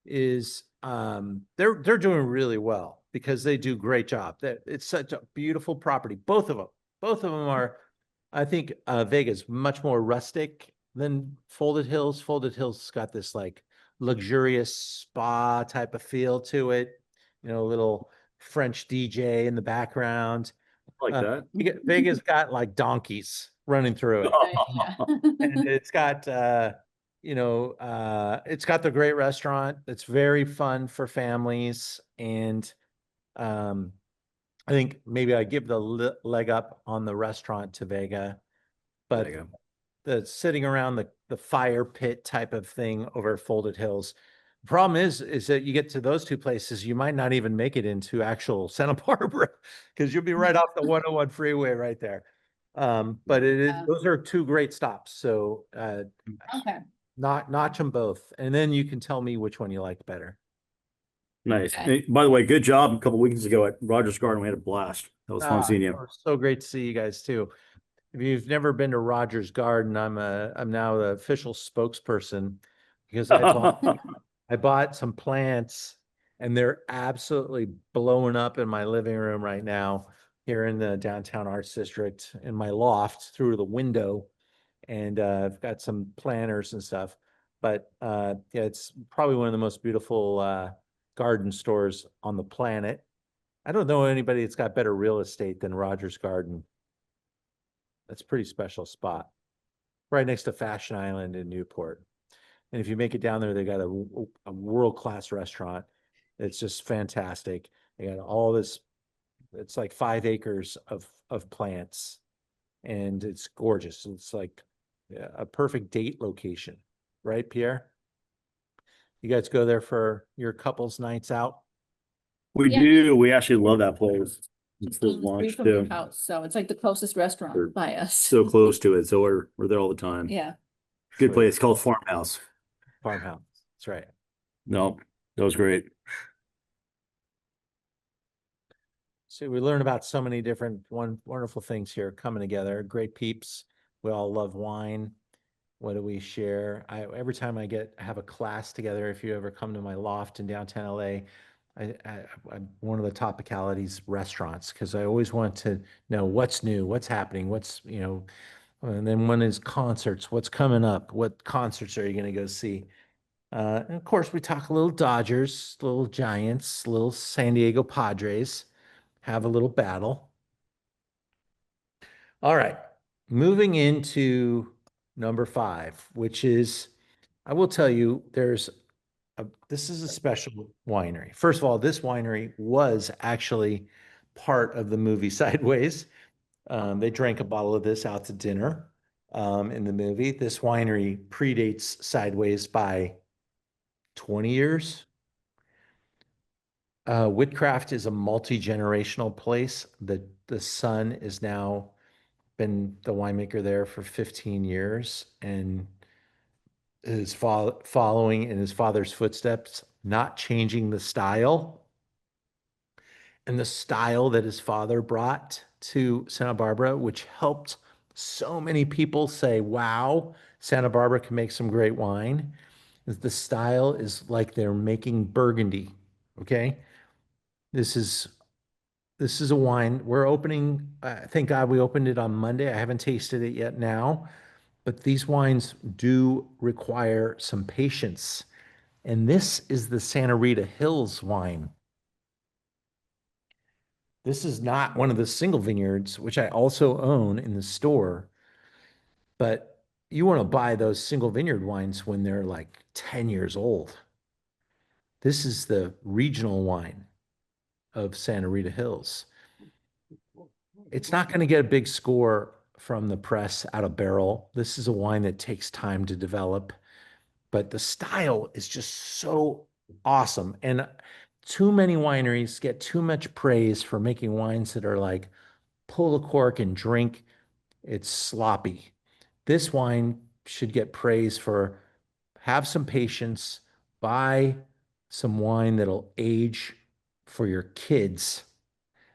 is they're doing really well because they do a great job. It's such a beautiful property. Both of them are. I think Vega's much more rustic then Folded Hills. Folded Hills has got this like luxurious spa type of feel to it. You know, a little French DJ in the background. Like that. Vega's got like donkeys running through it. Right, yeah. And it's got it's got the great restaurant that's very fun for families. And I think maybe I give the leg up on the restaurant to Vega, but There you go. the sitting around the fire pit type of thing over Folded Hills. The problem is that you get to those two places, you might not even make it into actual Santa Barbara because you'll be right off the 101 freeway right there. But Yeah. those are two great stops. So Okay. notch them both, and then you can tell me which one you liked better. Nice. Okay. And by the way, good job a couple weekends ago at Rogers Garden. We had a blast. That was fun seeing you. So great to see you guys too. If you've never been to Rogers Garden, I'm now the official spokesperson because I bought some plants and they're absolutely blowing up in my living room right now here in the downtown arts district in my loft through the window. And I've got some planters and stuff. But yeah, it's probably one of the most beautiful garden stores on the planet. I don't know anybody that's got better real estate than Rogers Garden. That's a pretty special spot. Right next to Fashion Island in Newport. And if you make it down there, they got a world-class restaurant. It's just fantastic. They got all this, it's like 5 acres of plants. And it's gorgeous. It's like a perfect date location, right, Pierre? You guys go there for your couples nights out? We Yeah. do. We actually love that place. It's the Street lunch from your too. house, so it's like the closest restaurant Sure. by us. So close to it. So we're there all the time. Yeah. Good Sweet. place. It's called Farmhouse. Farmhouse. That's right. No, that was great. So we learn about so many different wonderful things here coming together. Great peeps. We all love wine. What do we share? Every time I have a class together, if you ever come to my loft in downtown LA, I'm one of the topicalities restaurants because I always want to know what's new, what's happening, and then when is concerts, what's coming up, what concerts are you going to go see? And of course, we talk a little Dodgers, little Giants, little San Diego Padres, have a little battle. All right, moving into number 5, which is, I will tell you, this is a special winery. First of all, this winery was actually part of the movie Sideways. They drank a bottle of this out to dinner in the movie. This winery predates Sideways by 20 years. Whitcraft is a multi-generational place. The son is now been the winemaker there for 15 years and is following in his father's footsteps, not changing the style. And the style that his father brought to Santa Barbara, which helped so many people say, wow, Santa Barbara can make some great wine. The style is like they're making Burgundy. Okay. This is a wine we're opening. Thank God we opened it on Monday. I haven't tasted it yet now, but these wines do require some patience. And this is the Santa Rita Hills wine. This is not one of the single vineyards, which I also own in the store, but you want to buy those single vineyard wines when they're like 10 years old. This is the regional wine of Santa Rita Hills. It's not going to get a big score from the press out of barrel. This is a wine that takes time to develop, but the style is just so awesome. And too many wineries get too much praise for making wines that are like, pull the cork and drink. It's sloppy. This wine should get praise for have some patience, buy some wine that'll age for your kids,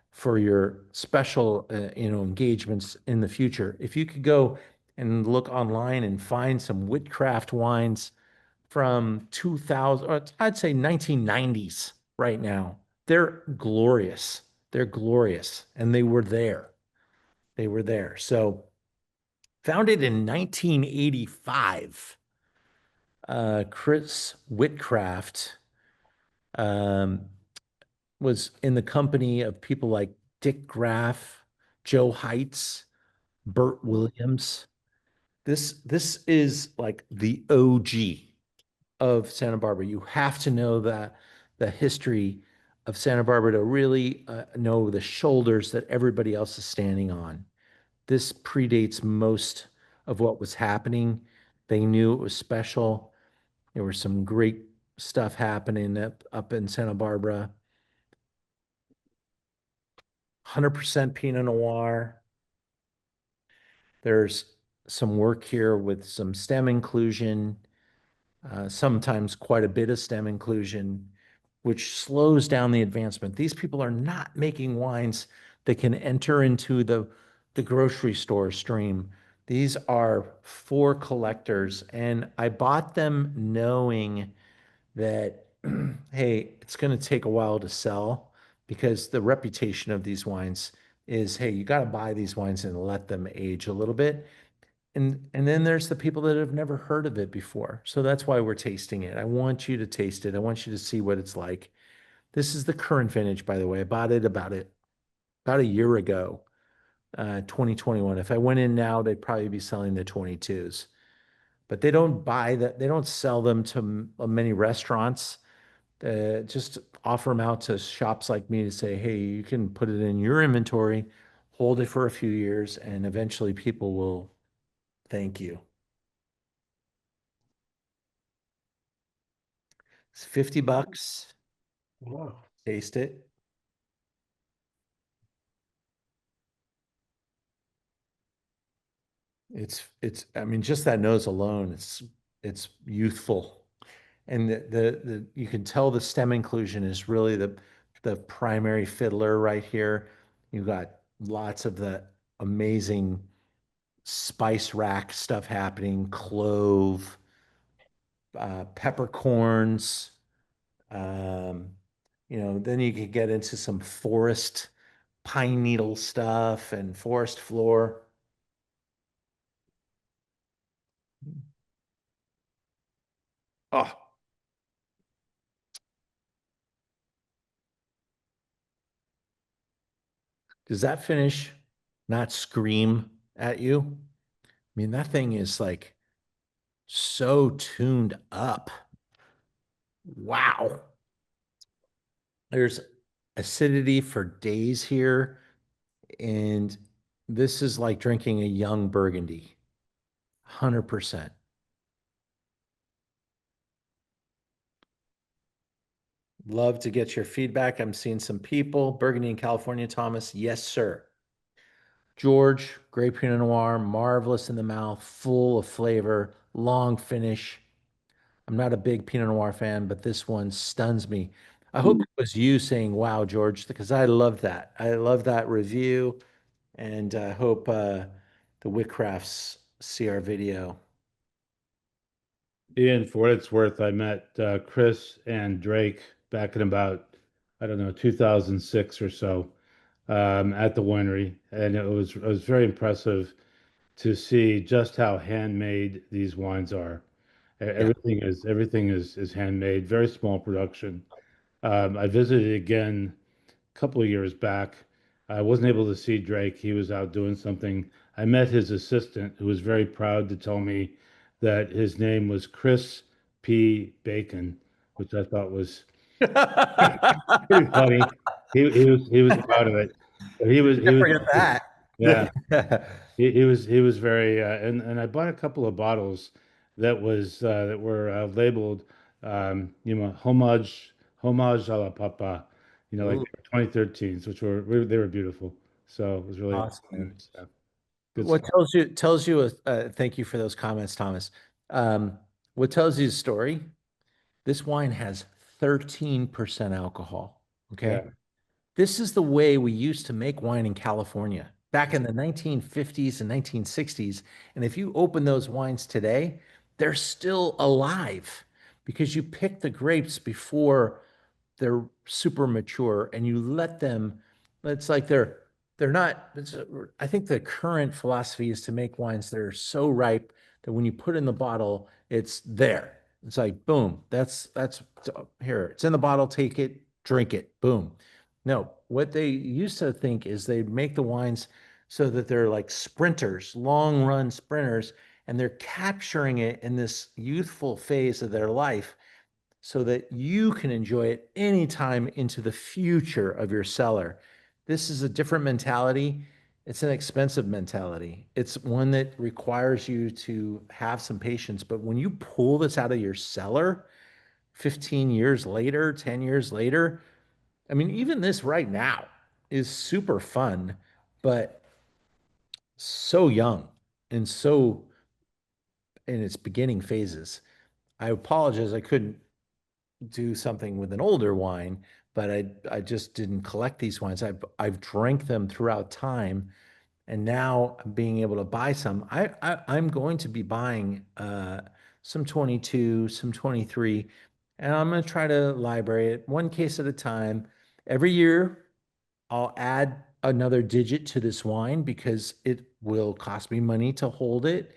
for your special, engagements in the future. If you could go and look online and find some Whitcraft wines from 2000, or I'd say 1990s right now, they're glorious. They're glorious. And they were there. They were there. So Founded in 1985. Chris Whitcraft um, was in the company of people like Dick Graff, Joe Heights, Burt Williams. This is like the OG of Santa Barbara. You have to know that the history of Santa Barbara to really know the shoulders that everybody else is standing on. This predates most of what was happening. They knew it was special. There was some great stuff happening up in Santa Barbara. 100% Pinot Noir. There's some work here with some stem inclusion, sometimes quite a bit of stem inclusion, which slows down the advancement. These people are not making wines that can enter into the grocery store stream. These are for collectors, and I bought them knowing that, hey, it's going to take a while to sell because the reputation of these wines is, hey, you got to buy these wines and let them age a little bit. And then there's the people that have never heard of it before. So that's why we're tasting it. I want you to taste it. I want you to see what it's like. This is the current vintage, by the way. I bought it about a year ago, 2021. If I went in now, they'd probably be selling the 22s. But they don't buy that. They don't sell them to many restaurants. Just offer them out to shops like me to say, hey, you can put it in your inventory, hold it for a few years, and eventually people will thank you. It's 50 bucks. Wow. Taste it. I mean, just that nose alone, it's youthful. And you can tell the stem inclusion is really the primary fiddler right here. You've got lots of the amazing spice rack stuff happening, clove, peppercorns. Um, then you could get into some forest pine needle stuff and forest floor. Oh, does that finish not scream at you? I mean, that thing is like so tuned up. Wow. There's acidity for days here. And this is like drinking a young Burgundy. 100%. Love to get your feedback. I'm seeing some people. Burgundy in California, Thomas. Yes, sir. George, Great Pinot Noir, marvelous in the mouth, full of flavor, long finish. I'm not a big Pinot Noir fan, but this one stuns me. I hope it was you saying, wow, George, because I love that. I love that review. And I hope the Whitcrafts see our video. Ian, for what it's worth, I met Chris and Drake back in about, I don't know, 2006 or so, at the winery, and it was very impressive to see just how handmade these wines are. Everything is handmade, very small production. I visited again a couple of years back. I wasn't able to see Drake. He was out doing something. I met his assistant, who was very proud to tell me that his name was Chris P. Bacon, which I thought was pretty funny. He was proud of it. But he was Forget that. yeah. He was very and I bought a couple of bottles that were labeled homage a la papa, like Ooh. 2013s, which they were beautiful. So it was really Awesome. yeah, good What stuff. tells you thank you for those comments, Thomas. What tells you the story? This wine has 13% alcohol. Okay. Yeah. This is the way we used to make wine in California back in the 1950s and 1960s. And if you open those wines today, they're still alive because you pick the grapes before they're super mature and you let them, it's like they're they're not, I think the current philosophy is to make wines that are so ripe that when you put in the bottle, it's there. It's like, boom, that's here. It's in the bottle, take it, drink it, boom. No, what they used to think is they'd make the wines so that they're like sprinters, long run sprinters, and they're capturing it in this youthful phase of their life so that you can enjoy it anytime into the future of your cellar. This is a different mentality. It's an expensive mentality. It's one that requires you to have some patience. But when you pull this out of your cellar 15 years later, 10 years later, I mean, even this right now is super fun, but so young and so in its beginning phases. I apologize, I couldn't do something with an older wine, but I just didn't collect these wines. I've drank them throughout time, and now being able to buy some. I'm going to be buying some 22, some 23, and I'm going to try to library it one case at a time. Every year, I'll add another digit to this wine because it will cost me money to hold it.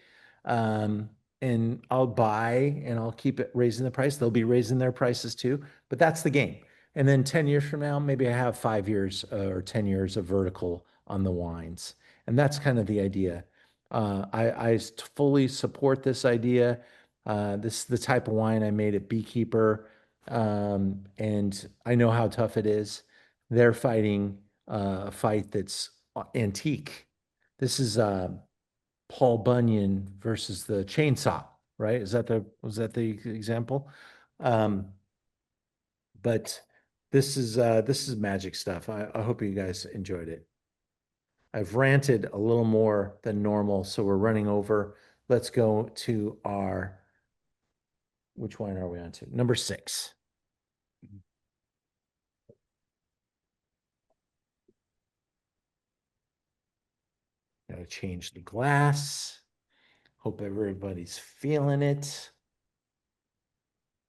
And I'll buy and I'll keep it raising the price. They'll be raising their prices too, but that's the game. And then 10 years from now, maybe I have 5 years or 10 years of vertical on the wines. And that's kind of the idea. I fully support this idea. This is the type of wine I made at Beekeeper. And I know how tough it is. They're fighting a fight that's antique. This is Paul Bunyan versus the chainsaw, right? Was that the example? Um, but this is magic stuff. I hope you guys enjoyed it. I've ranted a little more than normal, so we're running over. Let's go to our, which wine are we on to? Number 6. Gotta change the glass. Hope everybody's feeling it.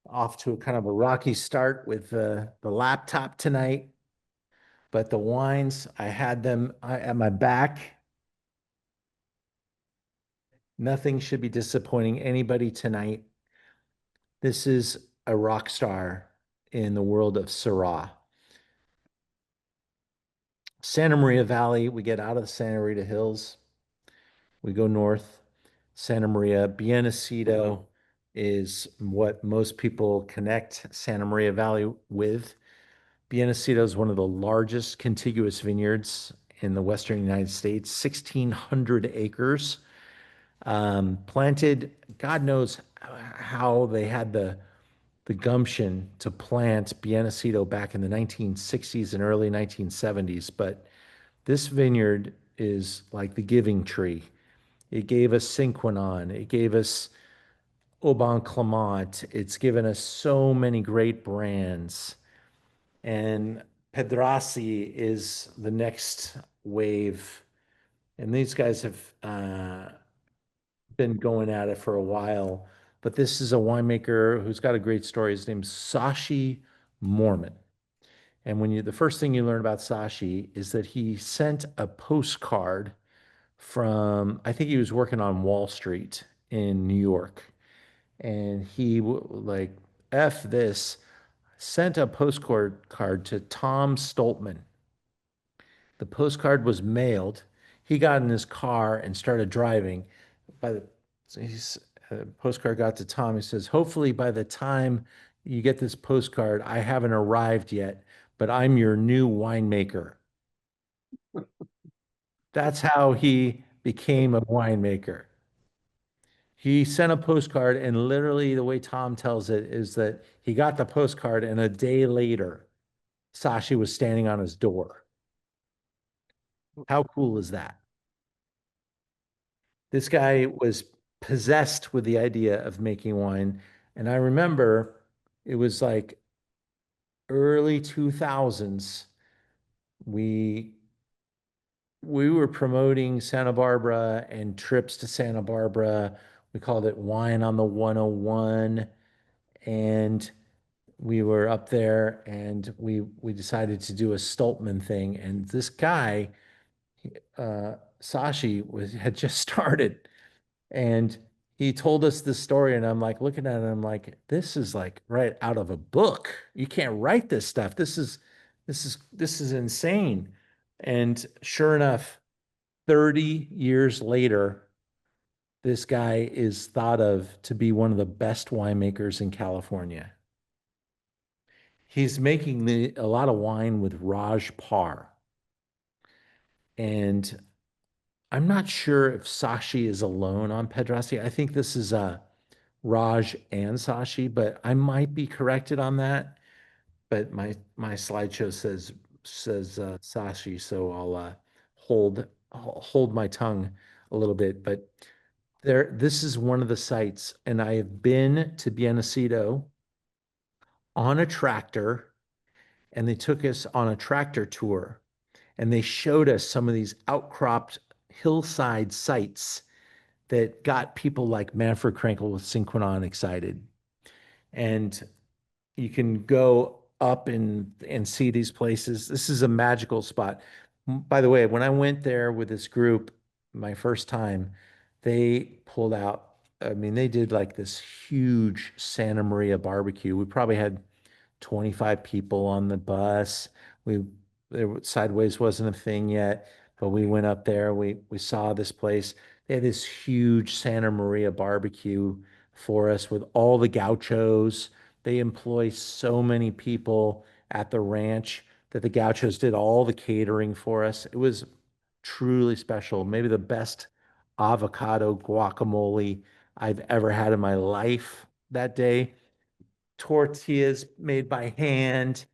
Off to a kind of a rocky start with the laptop tonight, but the wines, I had them at my back. Nothing should be disappointing anybody tonight. This is a rock star in the world of Syrah. Santa Maria Valley, we get out of the Santa Rita Hills. We go north. Santa Maria, Nacido is what most people connect Santa Maria Valley with. Nacido is one of the largest contiguous vineyards in the Western United States, 1,600 acres. Planted, God knows how they had the gumption to plant Nacido back in the 1960s and early 1970s. But this vineyard is like the giving tree. It gave us Cinquenon. It gave us Aubin Clement. It's given us so many great brands. And Piedrasassi is the next wave. And these guys have been going at it for a while. But this is a winemaker who's got a great story. His name's Sashi Mormon. And the first thing you learn about Sashi is that he sent a postcard from, I think he was working on Wall Street in New York. And he like, F this, sent a postcard to Tom Stoltman. The postcard was mailed. He got in his car and started driving. By the postcard got to Tom. He says, "Hopefully, by the time you get this postcard, I haven't arrived yet, but I'm your new winemaker." That's how he became a winemaker. He sent a postcard, and literally, the way Tom tells it is that he got the postcard, and a day later, Sashi was standing on his door. How cool is that? This guy was possessed with the idea of making wine. And I remember it was like early 2000s. We were promoting Santa Barbara and trips to Santa Barbara. We called it Wine on the 101. And we were up there and we decided to do a Stoltman thing. And this guy Sashi had just started, and he told us this story, and I'm like looking at it, and I'm like, this is like right out of a book. You can't write this stuff. This is insane. And sure enough, 30 years later, this guy is thought of to be one of the best winemakers in California. He's making a lot of wine with Raj Par. And I'm not sure if Sashi is alone on Piedrasassi. I think this is Raj and Sashi, but I might be corrected on that. But my slideshow says Sashi, so I'll hold my tongue a little bit. But this is one of the sites, and I have been to Nacido on a tractor, and they took us on a tractor tour, and they showed us some of these outcropped hillside sites that got people like Manfred Krankel with Cinquenon excited. And you can go up and see these places. This is a magical spot. By the way, when I went there with this group my first time, they pulled out, I mean, they did like this huge Santa Maria barbecue. We probably had 25 people on the bus. Sideways wasn't a thing yet, but we went up there. We saw this place. They had this huge Santa Maria barbecue for us with all the gauchos. They employ so many people at the ranch that the gauchos did all the catering for us. It was truly special. Maybe the best avocado guacamole I've ever had in my life that day. Tortillas made by hand,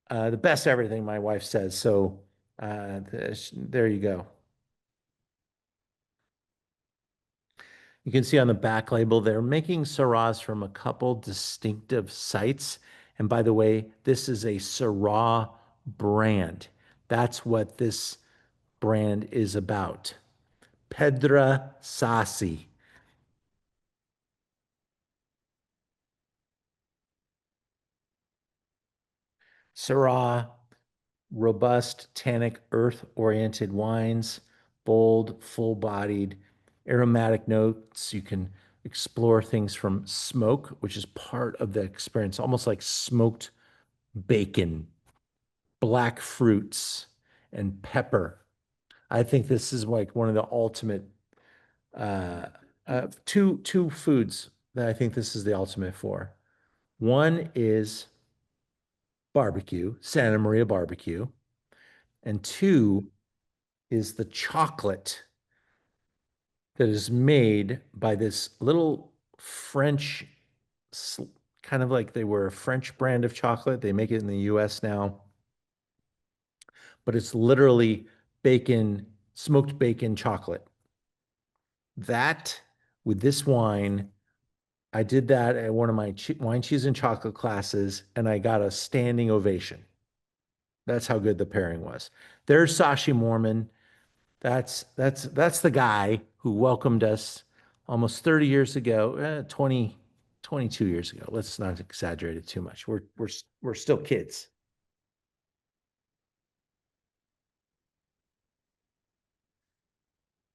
the best everything, my wife says. So there you go. You can see on the back label, they're making Syrahs from a couple distinctive sites. And by the way, this is a Syrah brand. That's what this brand is about. Piedrasassi. Syrah, robust, tannic, earth-oriented wines, bold, full-bodied, aromatic notes. You can explore things from smoke, which is part of the experience, almost like smoked bacon, black fruits, and pepper. I think this is like one of the ultimate two foods that I think this is the ultimate for. One is barbecue, Santa Maria barbecue, and two is the chocolate that is made by this little French, kind of like they were a French brand of chocolate. They make it in the US now, but it's literally bacon, smoked bacon chocolate. That with this wine, I did that at one of my wine, cheese, and chocolate classes, and I got a standing ovation. That's how good the pairing was. There's Sashi Mormon. That's the guy who welcomed us almost 30 years ago, 22 years ago. Let's not exaggerate it too much. We're still kids.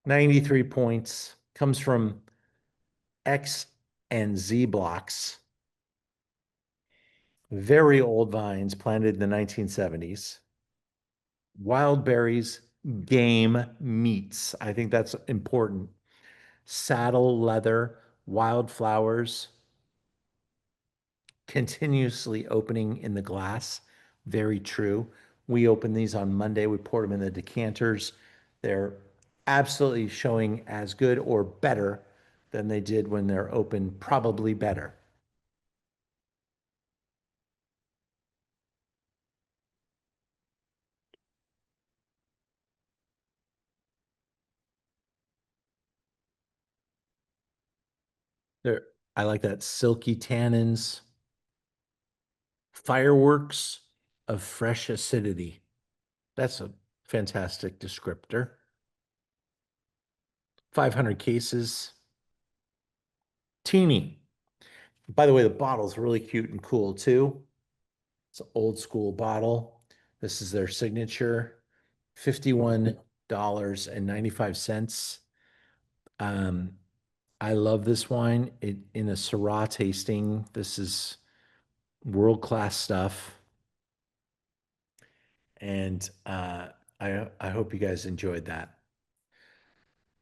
$93 points, comes from X and Z blocks. Very old vines planted in the 1970s. Wild berries, game meats. I think that's important. Saddle leather, wildflowers, continuously opening in the glass. Very true. We opened these on Monday. We poured them in the decanters. They're absolutely showing as good or better than they did when they're open, probably better. There, I like that silky tannins, fireworks of fresh acidity. That's a fantastic descriptor. 500 cases. Teeny. By the way, the bottle's really cute and cool too. It's an old school bottle. This is their signature. 51 $5.95. I love this wine. In a Syrah tasting. This is world-class stuff. And I hope you guys enjoyed that.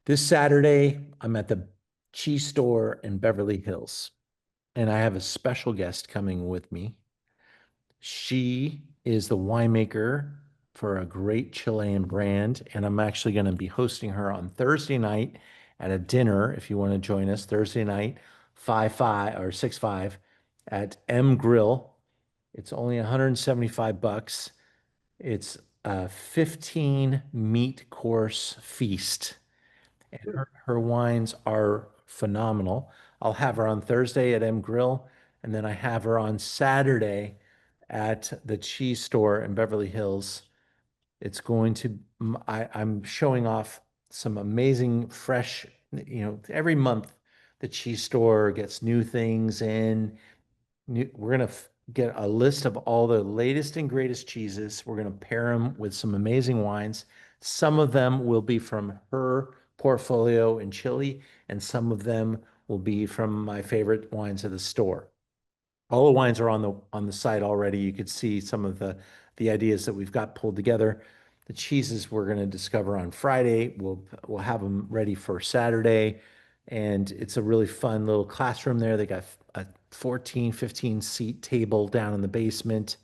This Saturday, I'm at the cheese store in Beverly Hills, and I have a special guest coming with me. She is the winemaker for a great Chilean brand, and I'm actually going to be hosting her on Thursday night at a dinner. If you want to join us Thursday night, 5-5 or 6-5 at M Grill. It's only $175. It's a 15 meat course feast. And her wines are phenomenal. I'll have her on Thursday at M Grill, and then I have her on Saturday at the cheese store in Beverly Hills. It's going to, I'm showing off some amazing fresh, every month the cheese store gets new things in. We're going to get a list of all the latest and greatest cheeses. We're going to pair them with some amazing wines. Some of them will be from her portfolio in Chile, and some of them will be from my favorite wines of the store. All the wines are on the site already. You could see some of the ideas that we've got pulled together. The cheeses we're going to discover on Friday. We'll have them ready for Saturday. And it's a really fun little classroom there. They got a 14, 15 seat table down in the basement.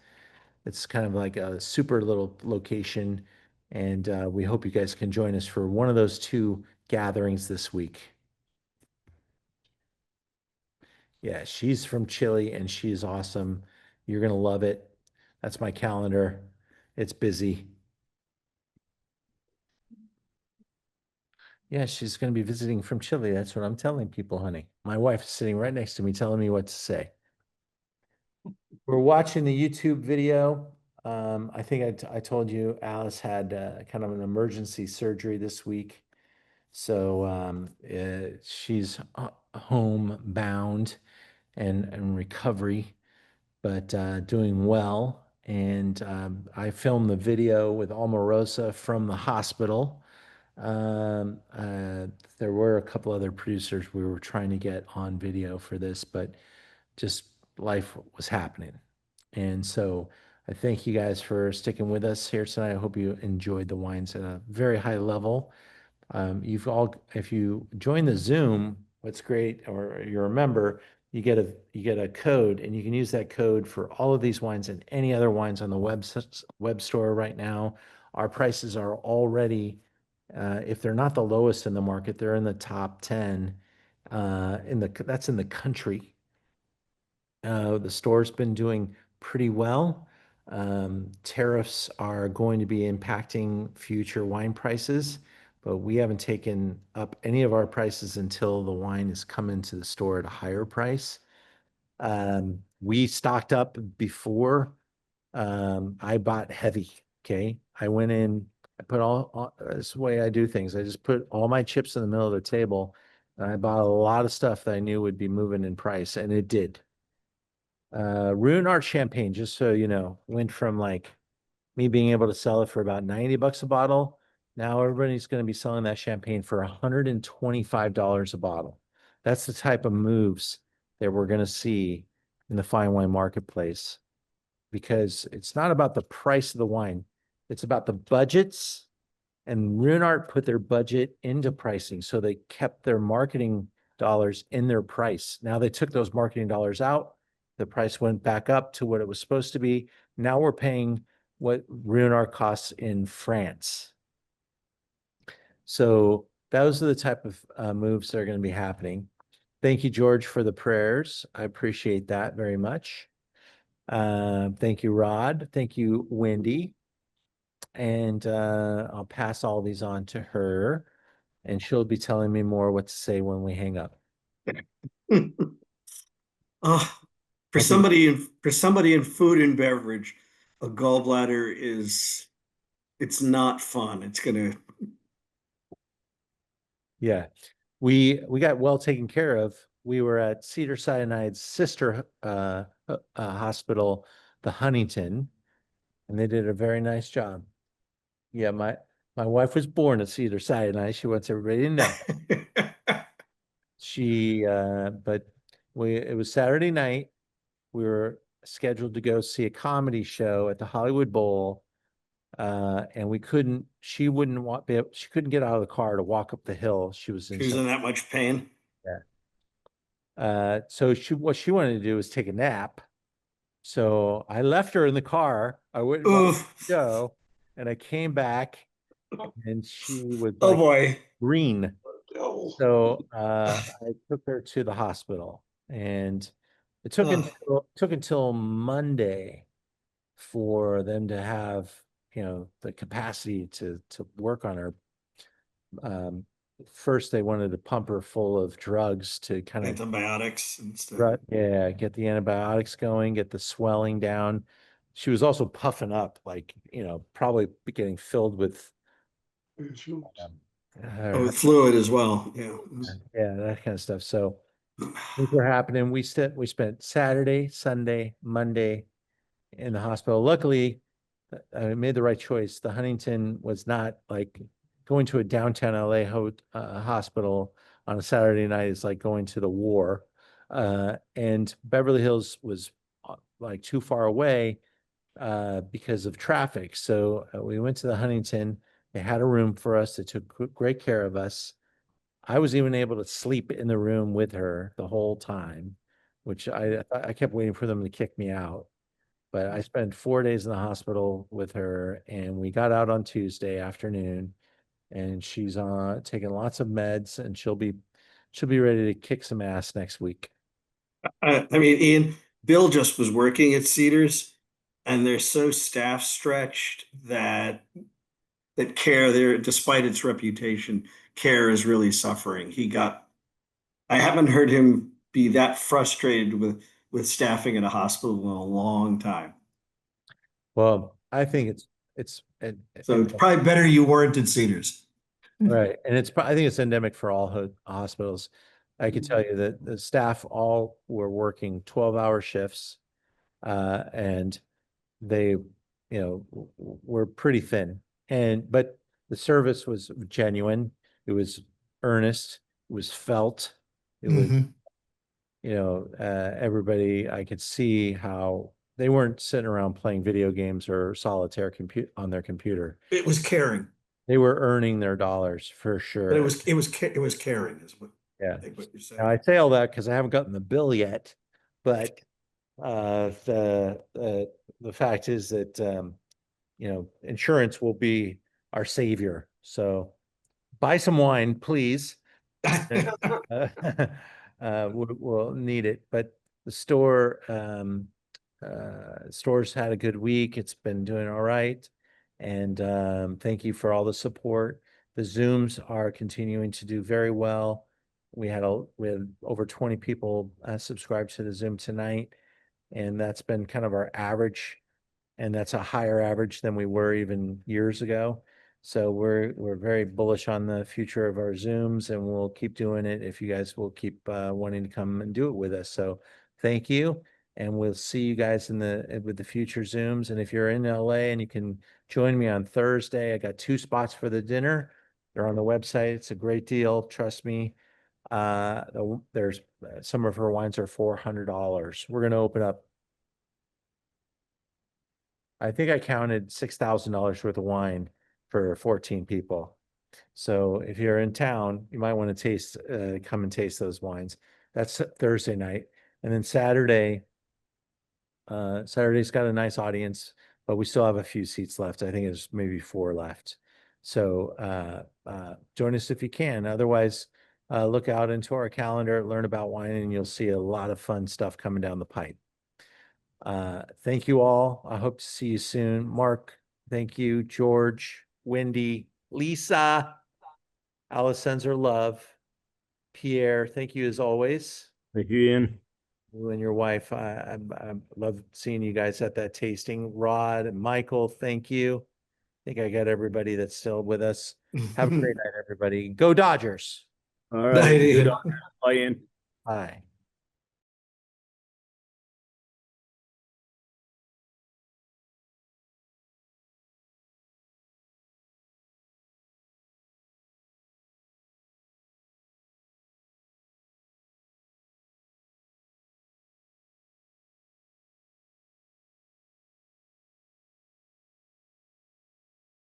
It's kind of like a super little location. And we hope you guys can join us for one of those two gatherings this week. Yeah, she's from Chile and she's awesome. You're going to love it. That's my calendar. It's busy. Yeah, she's going to be visiting from Chile. That's what I'm telling people, honey. My wife is sitting right next to me telling me what to say. We're watching the YouTube video. I think I told you Alice had kind of an emergency surgery this week. So she's homebound and recovery, but doing well. And I filmed the video with Alma Rosa from the hospital. There were a couple other producers we were trying to get on video for this, but just life was happening. And so I thank you guys for sticking with us here tonight. I hope you enjoyed the wines at a very high level. If you join the Zoom, what's great, or you're a member, you get a code, and you can use that code for all of these wines and any other wines on the web store right now. Our prices are already, if they're not the lowest in the market, they're in the top 10. That's in the country. The store's been doing pretty well. Tariffs are going to be impacting future wine prices, but we haven't taken up any of our prices until the wine is coming to the store at a higher price. We stocked up before. I bought heavy. Okay. I went in, I put that's the way I do things. I just put all my chips in the middle of the table, and I bought a lot of stuff that I knew would be moving in price, and it did. Ruinart champagne, just so you know, went from like me being able to sell it for about $90 a bottle. Now everybody's going to be selling that champagne for $125 a bottle. That's the type of moves that we're going to see in the fine wine marketplace, because it's not about the price of the wine. It's about the budgets, and Ruinart put their budget into pricing. So they kept their marketing dollars in their price. Now they took those marketing dollars out. The price went back up to what it was supposed to be. Now we're paying what Ruinart costs in France. So those are the type of moves that are going to be happening. Thank you, George, for the prayers. I appreciate that very much. Thank you, Rod. Thank you, Wendy. And I'll pass all these on to her, and she'll be telling me more what to say when we hang up. For somebody in food and beverage, a gallbladder it's not fun. It's gonna. Yeah, we got well taken care of. We were at Cedars-Sinai's sister hospital, the Huntington, and they did a very nice job. Yeah, My wife was born at Cedars-Sinai. She wants everybody to know. But it was Saturday night. We were scheduled to go see a comedy show at the Hollywood Bowl. And she couldn't get out of the car to walk up the hill. She was in She was in that much pain. so what she wanted to do was take a nap. So I left her in the car. I went and watched Oof. the show, and I came back, and she was Oh like boy. green. Oh. So I took her to the hospital, and it took until Monday for them to have, the capacity to work on her. First, they wanted to pump her full of drugs to kind of Antibiotics and stuff. get the antibiotics going, get the swelling down. She was also puffing up, like, probably getting filled with Oh, fluid as well. Yeah. that kind of stuff. So things were happening. We spent Saturday, Sunday, Monday in the hospital. Luckily, I made the right choice. The Huntington was not like going to a downtown LA hospital on a Saturday night is like going to the war. And Beverly Hills was like too far away because of traffic. So we went to the Huntington. They had a room for us. They took great care of us. I was even able to sleep in the room with her the whole time, which I kept waiting for them to kick me out. But I spent 4 days in the hospital with her, and we got out on Tuesday afternoon, and she's taking lots of meds, and she'll be ready to kick some ass next week. I mean, Ian, Bill just was working at Cedars, and they're so staff stretched that care there, despite its reputation, care is really suffering. I haven't heard him be that frustrated with staffing at a hospital in a long time. Well, I think it's probably better you weren't at Cedars. right, and I think it's endemic for all hospitals. I can tell you that the staff all were working 12-hour shifts, and they, were pretty thin. But the service was genuine. It was earnest. It was felt. It was, everybody, I could see how they weren't sitting around playing video games or solitaire on their computer. It was caring. They were earning their dollars for sure. But it was caring, is what Yeah. I think what you're saying. Now, I say all that because I haven't gotten the bill yet, but the fact is that insurance will be our savior. So buy some wine, please. We'll need it. But the store's had a good week. It's been doing all right. And thank you for all the support. The Zooms are continuing to do very well. We had over 20 people subscribe to the Zoom tonight, and that's been kind of our average, and that's a higher average than we were even years ago. So we're very bullish on the future of our Zooms, and we'll keep doing it if you guys will keep wanting to come and do it with us. So thank you, and we'll see you guys with the future Zooms. And if you're in LA and you can join me on Thursday, I got 2 spots for the dinner. They're on the website. It's a great deal. Trust me. There's some of her wines are $400. We're going to open up. I think I counted $6,000 worth of wine for 14 people. So if you're in town, you might want to come and taste those wines. That's Thursday night. And then Saturday's got a nice audience, but we still have a few seats left. I think there's maybe 4 left. So join us if you can. Otherwise, look out into our calendar, learn about wine, and you'll see a lot of fun stuff coming down the pipe. Thank you all. I hope to see you soon. Mark, thank you. George, Wendy, Lisa, Alice sends her love. Pierre, thank you as always. Thank you, Ian. You and your wife. I love seeing you guys at that tasting. Rod and Michael, thank you. I think I got everybody that's still with us. Have a great night, everybody. Go Dodgers. All right. Night, Ian. Bye, Ian. Bye.